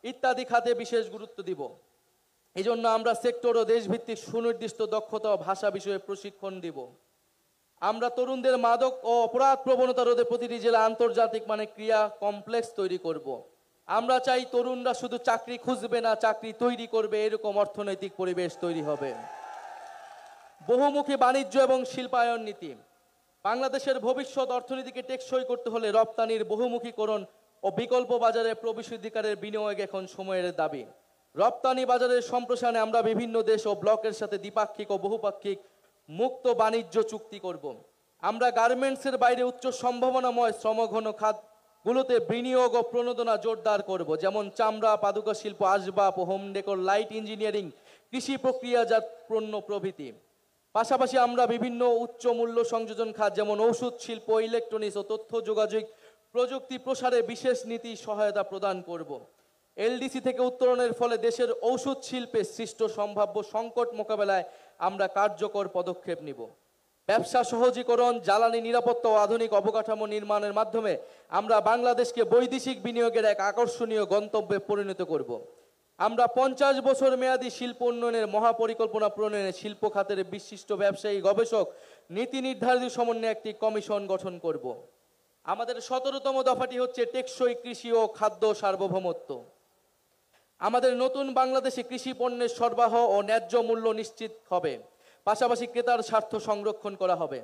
ইত্যাদি খাতে বিশেষ গুরুত্ব দিব। এই জন্য আমরা সেক্টর ও দেশভিত্তিক সুনির্দিষ্ট দক্ষতা ও ভাষা বিষয়ে প্রশিক্ষণ দিব। আমরা তরুণদের মাদক ও অপরাধ প্রবণতা রোধে প্রতিটি জেলা আন্তর্জাতিক মানে ক্রিয়া কমপ্লেক্স তৈরি করব। আমরা চাই তরুণরা শুধু চাকরি খুঁজবে না, চাকরি তৈরি করবে, এরকম অর্থনৈতিক পরিবেশ তৈরি হবে। বহুমুখী বাণিজ্য এবং শিল্পায়ন নীতি। বাংলাদেশের ভবিষ্যৎ অর্থনীতিকে টেকসই করতে হলে রপ্তানির বহুমুখীকরণ ও বিকল্প বাজারে প্রবেশাধিকারের বিনিয়োগ এখন সময়ের দাবি। রপ্তানি বাজারের সম্প্রসারণে আমরা বিভিন্ন দেশ ও ব্লকের সাথে দ্বিপাক্ষিক ও বহুপাক্ষিক মুক্ত বাণিজ্য চুক্তি করব। আমরা গার্মেন্টসের বাইরে উচ্চ সম্ভাবনাময় শ্রমঘন খাতগুলোতে বিনিয়োগ ও প্রণোদনা জোরদার করব, যেমন চামড়া, পাদুকা শিল্প, আসবাব ও হোম ডেকোর, লাইট ইঞ্জিনিয়ারিং, কৃষি প্রক্রিয়াজাত পণ্য প্রভৃতি। পাশাপাশি আমরা বিভিন্ন উচ্চ মূল্য সংযোজন খাত যেমন ঔষধ শিল্প, ইলেকট্রনিক্স ও তথ্য যোগাযোগ প্রযুক্তি প্রসারে বিশেষ নীতি সহায়তা প্রদান করব। এলডিসি থেকে উত্তরণের ফলে দেশের ঔষধ শিল্পে সৃষ্ট সম্ভাব্য সংকট মোকাবেলায় আমরা কার্যকর পদক্ষেপ নিব। ব্যবসা সহজীকরণ, জ্বালানি নিরাপত্তা ও আধুনিক অবকাঠামো নির্মাণের মাধ্যমে আমরা বাংলাদেশকে বৈদেশিক বিনিয়োগের এক আকর্ষণীয় গন্তব্যে পরিণত করব। আমরা 50 বছর মেয়াদী শিল্প উন্নয়নের মহাপরিকল্পনা প্রণয়নে শিল্প খাতের বিশিষ্ট ব্যবসায়ী, গবেষক, নীতি নির্ধারিত সমন্বয়ে একটি কমিশন গঠন করব। আমাদের 17তম দফাটি হচ্ছে টেকসই কৃষি ও খাদ্য সার্বভৌমত্ব। আমাদের নতুন বাংলাদেশে কৃষি পণ্যের সরবরাহ ও ন্যায্য মূল্য নিশ্চিত হবে, পাশাপাশি ক্রেতার স্বার্থ সংরক্ষণ করা হবে।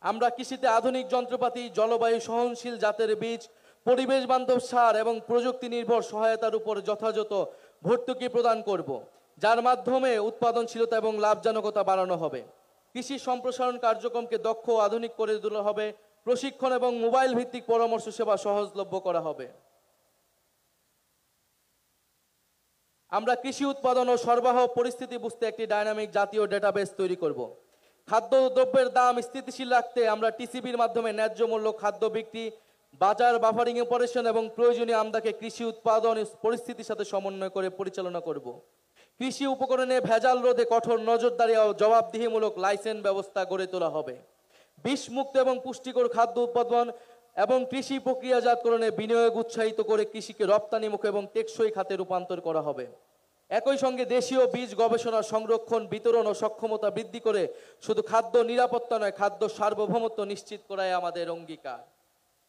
আমরা কৃষিতে আধুনিক যন্ত্রপাতি, জলবায়ু সহনশীল জাতের বীজ, পরিবেশ বান্ধব সার এবং প্রযুক্তি নির্ভর সহায়তার উপর যথাযথ ভর্তুকি প্রদান করব, যার মাধ্যমে উৎপাদনশীলতা এবং লাভজনকতা বাড়ানো হবে। কৃষি সম্প্রসারণ কার্যক্রমকে দক্ষ ও আধুনিক করে তোলা হবে, প্রশিক্ষণ এবং মোবাইল ভিত্তিক পরামর্শ সেবা সহজলভ্য করা হবে। আমরা কৃষি উৎপাদন ও সরবরাহ পরিস্থিতি বুঝতে একটি ডাইনামিক জাতীয় ডেটাবেস তৈরি করব। খাদ্যদ্রব্যের দাম স্থিতিশীল রাখতে আমরা টিসিবির মাধ্যমে ন্যায্য মূল্য খাদ্য বিক্রি, বাজার বাফারিং অপারেশন এবং প্রয়োজনীয় আমদাকে কৃষি উৎপাদন পরিস্থিতির সাথে সমন্বয় করে পরিচালনা করব। কৃষি উপকরণে ভেজাল রোধে কঠোর নজরদারি ও জবাবদিহিমূলক লাইসেন্স ব্যবস্থা গড়ে তোলা হবে। বিষমুক্ত এবং পুষ্টিকর খাদ্য উৎপাদন এবং কৃষি প্রক্রিয়াজাতকরণে বিনিয়োগ উৎসাহিত করে কৃষিকে রপ্তানিমুখী এবং টেকসই খাতে রূপান্তর করা হবে। একই সঙ্গে দেশীয় বীজ গবেষণা, সংরক্ষণ, বিতরণ ও সক্ষমতা বৃদ্ধি করে শুধু খাদ্য নিরাপত্তা নয়, খাদ্য সার্বভৌমত্ব নিশ্চিত করাই আমাদের অঙ্গীকার।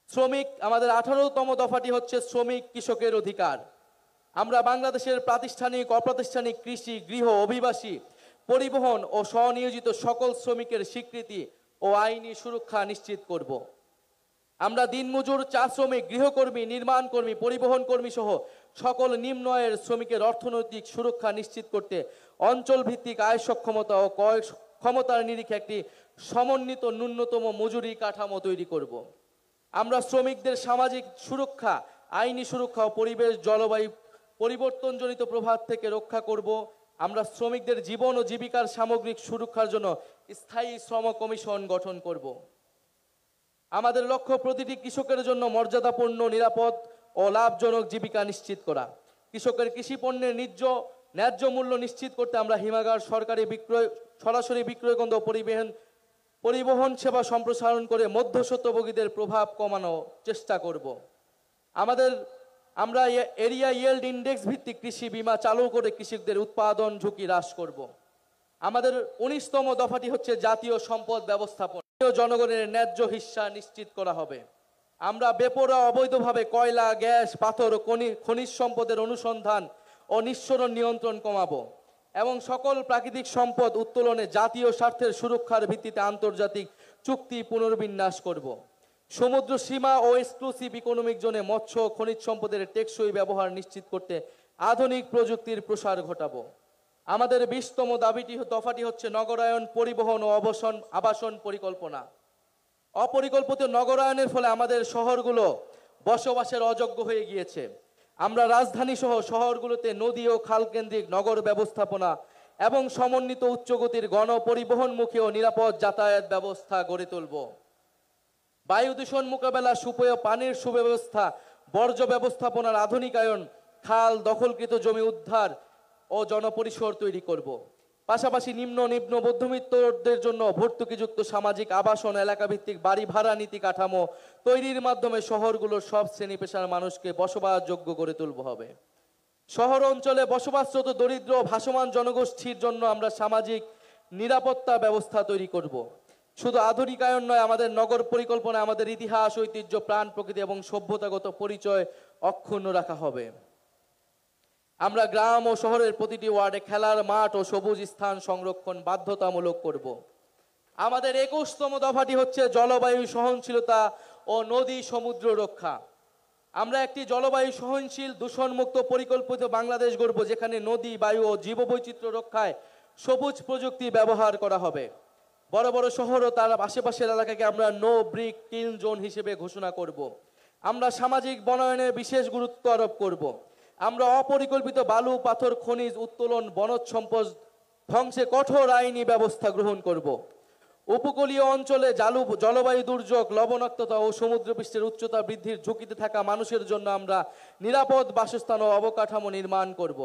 শ্রমিক, আমাদের 18তম দফাটি হচ্ছে শ্রমিক কৃষকের অধিকার। আমরা বাংলাদেশের প্রাতিষ্ঠানিক, অপ্রাতিষ্ঠানিক, কৃষি, গৃহ, অভিবাসী, পরিবহন ও স্বনিয়োজিত সকল শ্রমিকের স্বীকৃতি ও আইনি সুরক্ষা নিশ্চিত করব। আমরা দিনমজুর, চা শ্রমিক, গৃহকর্মী, নির্মাণ কর্মী, পরিবহন কর্মী সহ সকল নিম্ন আয়ের শ্রমিকের অর্থনৈতিক সুরক্ষা নিশ্চিত করতে অঞ্চল ভিত্তিক আয় সক্ষমতা ও ক্রয় ক্ষমতার নিরিখে একটি সমন্বিত ন্যূনতম মজুরি কাঠামো তৈরি করব। আমরা শ্রমিকদের সামাজিক সুরক্ষা, আইনি সুরক্ষা ও পরিবেশ জলবায়ু পরিবর্তনজনিত প্রভাব থেকে রক্ষা করব। আমরা শ্রমিকদের জীবন ও জীবিকার সামগ্রিক সুরক্ষার জন্য স্থায়ী শ্রম কমিশন গঠন করব। আমাদের লক্ষ্য প্রতিটি কৃষকের জন্য মর্যাদাপূর্ণ, নিরাপদ ও লাভজনক জীবিকা নিশ্চিত করা। কৃষকের কৃষি পণ্যের ন্যায্য মূল্য নিশ্চিত করতে আমরা হিমাগার, সরকারি বিক্রয়, সরাসরি বিক্রয় কেন্দ্র, পরিবহন সেবা সম্প্রসারণ করে মধ্যস্বত্বভোগীদের প্রভাব কমানোর চেষ্টা করব। আমরা এরিয়া ইয়েল্ড ইন্ডেক্স ভিত্তিক কৃষি বীমা চালু করে কৃষকদের উৎপাদন ঝুঁকি হ্রাস করব। আমাদের 19তম দফাটি হচ্ছে জাতীয় সম্পদ ব্যবস্থাপনা। জনগণের ন্যায্য হিস্সা নিশ্চিত করা হবে। আমরা বেপরোয়া অবৈধভাবে কয়লা, গ্যাস, পাথর ও খনিজ সম্পদের অনুসন্ধান ও নিঃসরণ নিয়ন্ত্রণ কমাবো এবং সকল প্রাকৃতিক সম্পদ উত্তোলনে জাতীয় স্বার্থের সুরক্ষার ভিত্তিতে আন্তর্জাতিক চুক্তি পুনর্বিন্যাস করব। সমুদ্র সীমা ও এক্সক্লুসিভ ইকোনমিক জোনে মৎস্য ও খনিজ সম্পদের টেকসই ব্যবহার নিশ্চিত করতে আধুনিক প্রযুক্তির প্রসার ঘটাবো। আমাদের 20তম দফাটি হচ্ছে নগরায়ন, পরিবহন ও আবাসন পরিকল্পনা। অপরিকল্পিত নগরায়নের ফলে আমাদের শহরগুলো বসবাসের অযোগ্য হয়ে গিয়েছে। আমরা রাজধানী সহ শহরগুলোতে নদী ও খাল কেন্দ্রিক নগর ব্যবস্থাপনা এবং সমন্বিত উচ্চগতির গণপরিবহনমুখী ও নিরাপদ যাতায়াত ব্যবস্থা গড়ে তুলব। বায়ু দূষণ মোকাবেলা, সুপেয় পানির সুব্যবস্থা, বর্জ্য ব্যবস্থাপনার আধুনিকায়ন, খাল দখলকৃত জমি উদ্ধার ও জনপরিসর তৈরি করব। পাশাপাশি নিম্ন মধ্যবিত্তদের জন্য ভর্তুকিযুক্ত সামাজিক আবাসন, এলাকাভিত্তিক বাড়ি ভাড়া নীতি কাঠামো তৈরির মাধ্যমে শহরগুলোর সব শ্রেণী পেশার মানুষকে বসবাসযোগ্য করে তুলব হবে। শহর অঞ্চলে বসবাসরত দরিদ্র ও ভাসমান জনগোষ্ঠীর জন্য আমরা সামাজিক নিরাপত্তা ব্যবস্থা তৈরি করব। শুধু আধুনিকায়ন নয়, আমাদের নগর পরিকল্পনায় আমাদের ইতিহাস, ঐতিহ্য, প্রাণ প্রকৃতি এবং সভ্যতাগত পরিচয় অক্ষুণ্ণ রাখা হবে। আমরা গ্রাম ও শহরের প্রতিটি ওয়ার্ডে খেলার মাঠ ও সবুজ স্থান সংরক্ষণ বাধ্যতামূলক করব। আমাদের 21তম দফাটি হচ্ছে জলবায়ু সহনশীলতা ও নদী সমুদ্র রক্ষা। আমরা একটি জলবায়ু সহনশীল, দূষণমুক্ত পরিকল্পিত বাংলাদেশ গড়ব, যেখানে নদী, বায়ু ও জীববৈচিত্র্য রক্ষায় সবুজ প্রযুক্তি ব্যবহার করা হবে। বড় বড় শহর ও তার আশেপাশের এলাকাকে আমরা নো ব্রিক কিল জোন হিসেবে ঘোষণা করব। আমরা সামাজিক বনায়নে বিশেষ গুরুত্ব আরোপ করব। আমরা অপরিকল্পিত বালু, পাথর, খনিজ উত্তোলন, বনজ সম্পদ ধ্বংসে কঠোর আইনি ব্যবস্থা গ্রহণ করব। উপকূলীয় অঞ্চলে জলবায়ু দুর্যোগ, লবণাক্ততা ও সমুদ্রপৃষ্ঠের উচ্চতা বৃদ্ধির ঝুঁকিতে থাকা মানুষের জন্য আমরা নিরাপদ বাসস্থান ও অবকাঠামো নির্মাণ করব।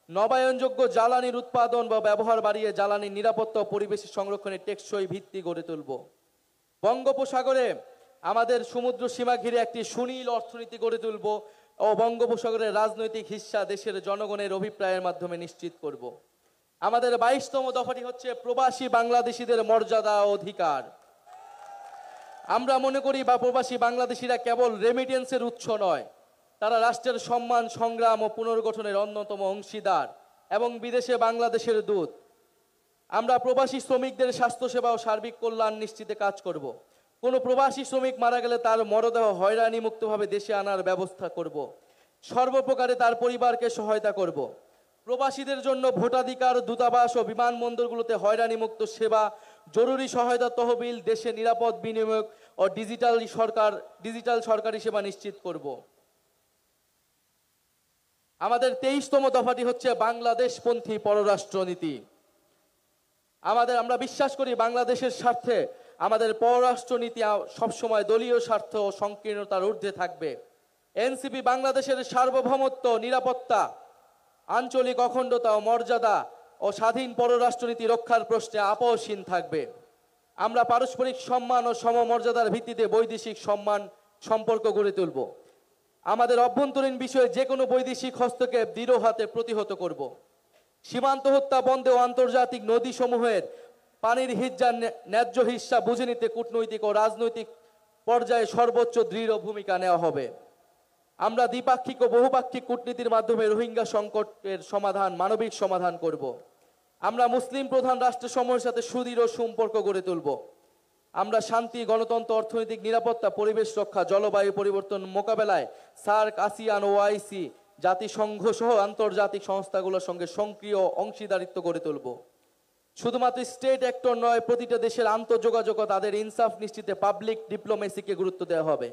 নবায়নযোগ্য জ্বালানির উৎপাদন বা ব্যবহার বাড়িয়ে জ্বালানির নিরাপত্তা ও পরিবেশ সংরক্ষণের টেকসই ভিত্তি গড়ে তুলব। বঙ্গোপসাগরে আমাদের সমুদ্র সীমা ঘিরে একটি সুনীল অর্থনীতি গড়ে তুলব ও বঙ্গোপসাগরের রাজনৈতিক হিস্সা দেশের জনগণের অভিপ্রায়ের মাধ্যমে নিশ্চিত করব। আমাদের 22তম দফাটি হচ্ছে প্রবাসী বাংলাদেশিদের মর্যাদা ও অধিকার। আমরা মনে করি প্রবাসী বাংলাদেশিরা কেবল রেমিটেন্সের উৎস নয়, তারা রাষ্ট্রের সম্মান, সংগ্রাম ও পুনর্গঠনের অন্যতম অংশীদার এবং বিদেশে বাংলাদেশের দূত। আমরা প্রবাসী শ্রমিকদের স্বাস্থ্যসেবা ও সার্বিক কল্যাণ নিশ্চিতে কাজ করব। কোনো প্রবাসী শ্রমিক মারা গেলে তার মরদেহ হয়রানি মুক্তভাবে দেশে আনার ব্যবস্থা করব। সর্বপ্রকারে তার পরিবারকে সহায়তা করব। প্রবাসীদের জন্য ভোটাধিকার, দূতাবাস ও বিমানবন্দরগুলোতে হয়রানি মুক্ত সেবা, জরুরি সহায়তা তহবিল, দেশে নিরাপদ বিনিয়োগ ও ডিজিটাল সরকারি সেবা নিশ্চিত করব। আমাদের 23তম দফাটি হচ্ছে বাংলাদেশপন্থী পররাষ্ট্রনীতি। আমরা বিশ্বাস করি বাংলাদেশের স্বার্থে আমাদের পররাষ্ট্রনীতি সবসময় দলীয় স্বার্থ ও সংকীর্ণতার ঊর্ধ্বে থাকবে। এনসিপি বাংলাদেশের সার্বভৌমত্ব, নিরাপত্তা, আঞ্চলিক অখণ্ডতা ও মর্যাদা ও স্বাধীন পররাষ্ট্রনীতি রক্ষার প্রশ্নে আপোষহীন থাকবে। আমরা পারস্পরিক সম্মান ও সমমর্যাদার ভিত্তিতে বৈদেশিক সম্পর্ক গড়ে তুলব। আমাদের অভ্যন্তরীণ বিষয়ে যে কোনো বৈদেশিক হস্তক্ষেপ দৃঢ় হাতে প্রতিহত করব। সীমান্ত হত্যা বন্ধে ও আন্তর্জাতিক নদীসমূহের পানির ন্যায্য হিস্সা বুঝে নিতে কূটনৈতিক ও রাজনৈতিক পর্যায়ে সর্বোচ্চ দৃঢ় ভূমিকা নেওয়া হবে। আমরা দ্বিপাক্ষিক ও বহুপাক্ষিক কূটনীতির মাধ্যমে রোহিঙ্গা সংকটের মানবিক সমাধান করব। আমরা মুসলিম প্রধান রাষ্ট্রসমূহের সাথে সুদৃঢ় সম্পর্ক গড়ে তুলব। আমরা শান্তি, গণতন্ত্র, অর্থনৈতিক নিরাপত্তা, পরিবেশ রক্ষা, জলবায়ু পরিবর্তন মোকাবেলায় সার্ক, আসিয়ান, ওআইসি, জাতিসংঘ সহ আন্তর্জাতিক সংস্থাগুলোর সঙ্গে সক্রিয় অংশীদারিত্ব গড়ে তুলব। শুধুমাত্র স্টেট অ্যাক্টর নয়, প্রতিটা দেশের আন্তঃযোগাযোগ তাদের ইনসাফ নিশ্চিতে পাবলিক ডিপ্লোমেসিকে গুরুত্ব দেওয়া হবে।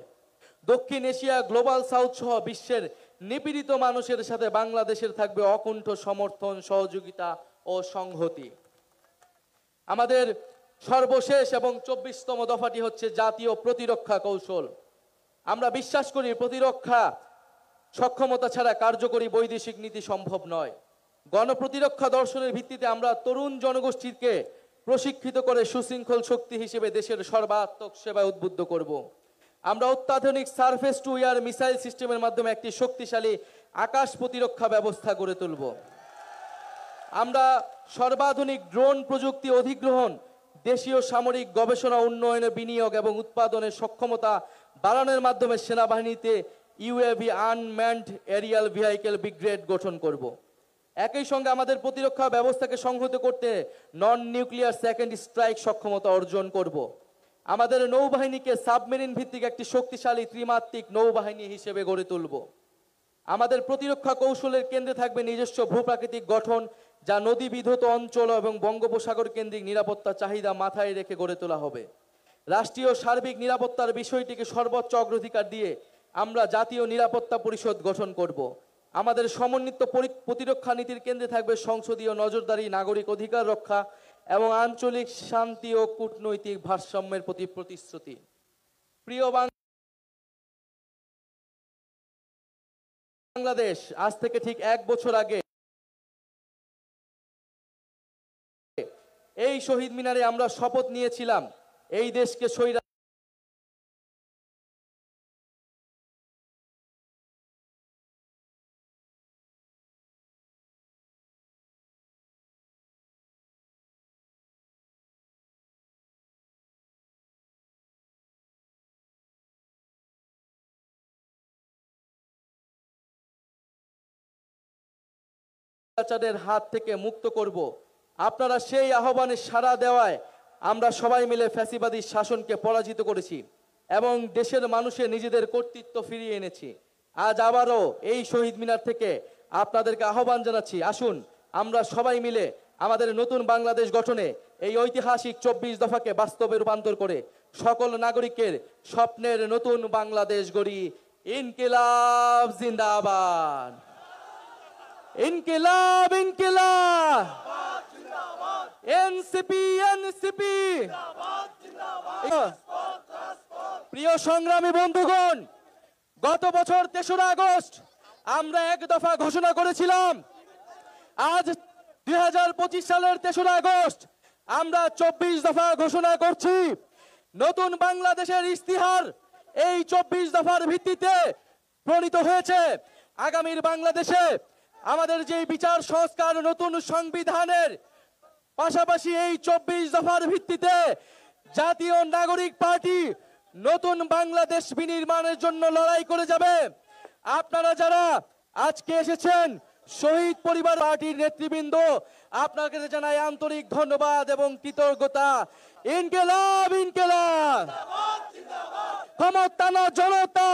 দক্ষিণ এশিয়া, গ্লোবাল সাউথ সহ বিশ্বের নিপীড়িত মানুষের সাথে বাংলাদেশের থাকবে অকুণ্ঠ সমর্থন, সহযোগিতা ও সংহতি। আমাদের সর্বশেষ এবং 24তম দফাটি হচ্ছে জাতীয় প্রতিরক্ষা কৌশল। আমরা বিশ্বাস করি প্রতিরক্ষা সক্ষমতা ছাড়া কার্যকরী বৈদেশিক নীতি সম্ভব নয়। গণপ্রতিরক্ষা দর্শনের ভিত্তিতে আমরা তরুণ জনগোষ্ঠীকে প্রশিক্ষিত করে সুশৃঙ্খল শক্তি হিসেবে দেশের সর্বাত্মক সেবায় উদ্বুদ্ধ করব। আমরা অত্যাধুনিক সারফেস টু এয়ার মিসাইল সিস্টেমের মাধ্যমে একটি শক্তিশালী আকাশ প্রতিরক্ষা ব্যবস্থা গড়ে তুলব। আমরা সর্বাধুনিক ড্রোন প্রযুক্তি অধিগ্রহণ, দেশীয় সামরিক গবেষণা, উন্নয়নে বিনিয়োগ এবং উৎপাদনের সক্ষমতা বাড়ানোর মাধ্যমে সেনাবাহিনীতে UAV unmanned aerial vehicle brigade গঠন করব। একই সঙ্গে আমাদের প্রতিরক্ষা ব্যবস্থাকে সংহত করতে নন নিউক্লিয়ার সেকেন্ড স্ট্রাইক সক্ষমতা অর্জন করব। আমাদের নৌবাহিনীকে সাবমেরিন ভিত্তিক একটি শক্তিশালী ত্রিমাত্রিক নৌবাহিনী হিসেবে গড়ে তুলব। আমাদের প্রতিরক্ষা কৌশলের কেন্দ্রে থাকবে নিজস্ব ভূপ্রাকৃতিক গঠন, যা নদী বিধৌত অঞ্চল এবং বঙ্গোপসাগর কেন্দ্রিক নিরাপত্তা চাহিদা মাথায় রেখে গড়ে তোলা হবে। রাষ্ট্রীয় সার্বিক নিরাপত্তার বিষয়টিকে সর্বোচ্চ অগ্রাধিকার দিয়ে আমরা জাতীয় নিরাপত্তা পরিষদ গঠন করব। আমাদের সমন্বিত প্রতিরক্ষা নীতির কেন্দ্রে থাকবে সংসদীয় নজরদারি, নাগরিক অধিকার রক্ষা এবং আঞ্চলিক শান্তি ও কূটনৈতিক ভারসাম্যের প্রতি প্রতিশ্রুতি। প্রিয় বাংলাদেশ, আজ থেকে ঠিক 1 বছর আগে এই শহীদ মিনারে আমরা শপথ নিয়েছিলাম এই দেশকে স্বৈরাচারের হাত থেকে মুক্ত করব। আপনারা সেই আহ্বানে সাড়া দেওয়ায় আমরা সবাই মিলে ফ্যাসিবাদী শাসনকে পরাজিত করেছি এবং দেশের মানুষের নিজেদের কর্তৃত্ব ফিরিয়ে এনেছি। আজ আবারও এই শহীদ মিনার থেকে আপনাদেরকে আহ্বান জানাচ্ছি, আসুন আমরা সবাই মিলে আমাদের নতুন বাংলাদেশ গঠনে এই ঐতিহাসিক 24 দফাকে বাস্তবে রূপান্তর করে সকল নাগরিকের স্বপ্নের নতুন বাংলাদেশ গড়ি। ইনকিলাব জিন্দাবাদ, ইনকিলাব ইনকিলাব, এনসিপি এনসিপি। প্রিয় সংগ্রামী বন্ধুগণ, গত বছর 3রা আগস্ট আমরা 1 দফা ঘোষণা করেছিলাম। আজ 2025 সালের 3রা আগস্ট আমরা 24 দফা ঘোষণা করছি। নতুন বাংলাদেশের ইস্তিহার এই 24 দফার ভিত্তিতে প্রণীত হয়েছে। আগামীর বাংলাদেশে আমাদের যে বিচার সংস্কার, নতুন সংবিধানের পাশাপাশি এই 24 দফার ভিত্তিতে জাতীয় নাগরিক পার্টি নতুন বাংলাদেশ বিনির্মাণের জন্য লড়াই করে যাবে। আপনারা যারা আজকে এসেছেন, শহীদ পরিবার পার্টির নেতৃবৃন্দ, আপনাকে জানাই আন্তরিক ধন্যবাদ এবং কৃতজ্ঞতা। ইনকিলাব ইনকিলাব, ক্ষমতা না জনতা,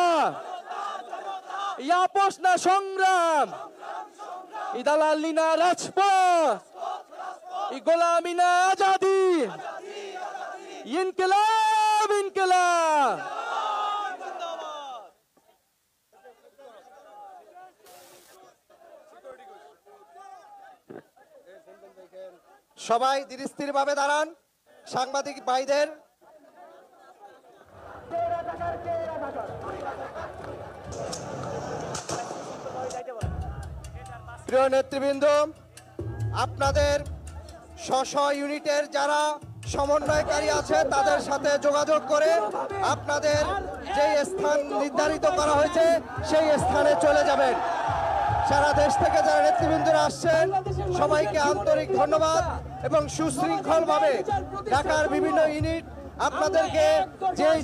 আপোষ না সংগ্রাম, দালালি না রাজপথ, গোলামি না আজাদি। ইনকিলাব ইনকিলাব। সবাই ধীরস্থিরভাবে দাঁড়ান। সাংবাদিক ভাইদের প্রিয় নেতৃবৃন্দ, আপনাদের স্ব ইউনিটের যারা সমন্বয়কারী আছে তাদের সাথে যোগাযোগ করে আপনাদের যে স্থান নির্ধারিত করা হয়েছে সেই স্থানে চলে যাবেন। সারা দেশ থেকে যারা নেতৃবৃন্দরা আসছেন সবাইকে আন্তরিক ধন্যবাদ এবং সুশৃঙ্খলভাবে ঢাকার বিভিন্ন ইউনিট আপনাদেরকে যেই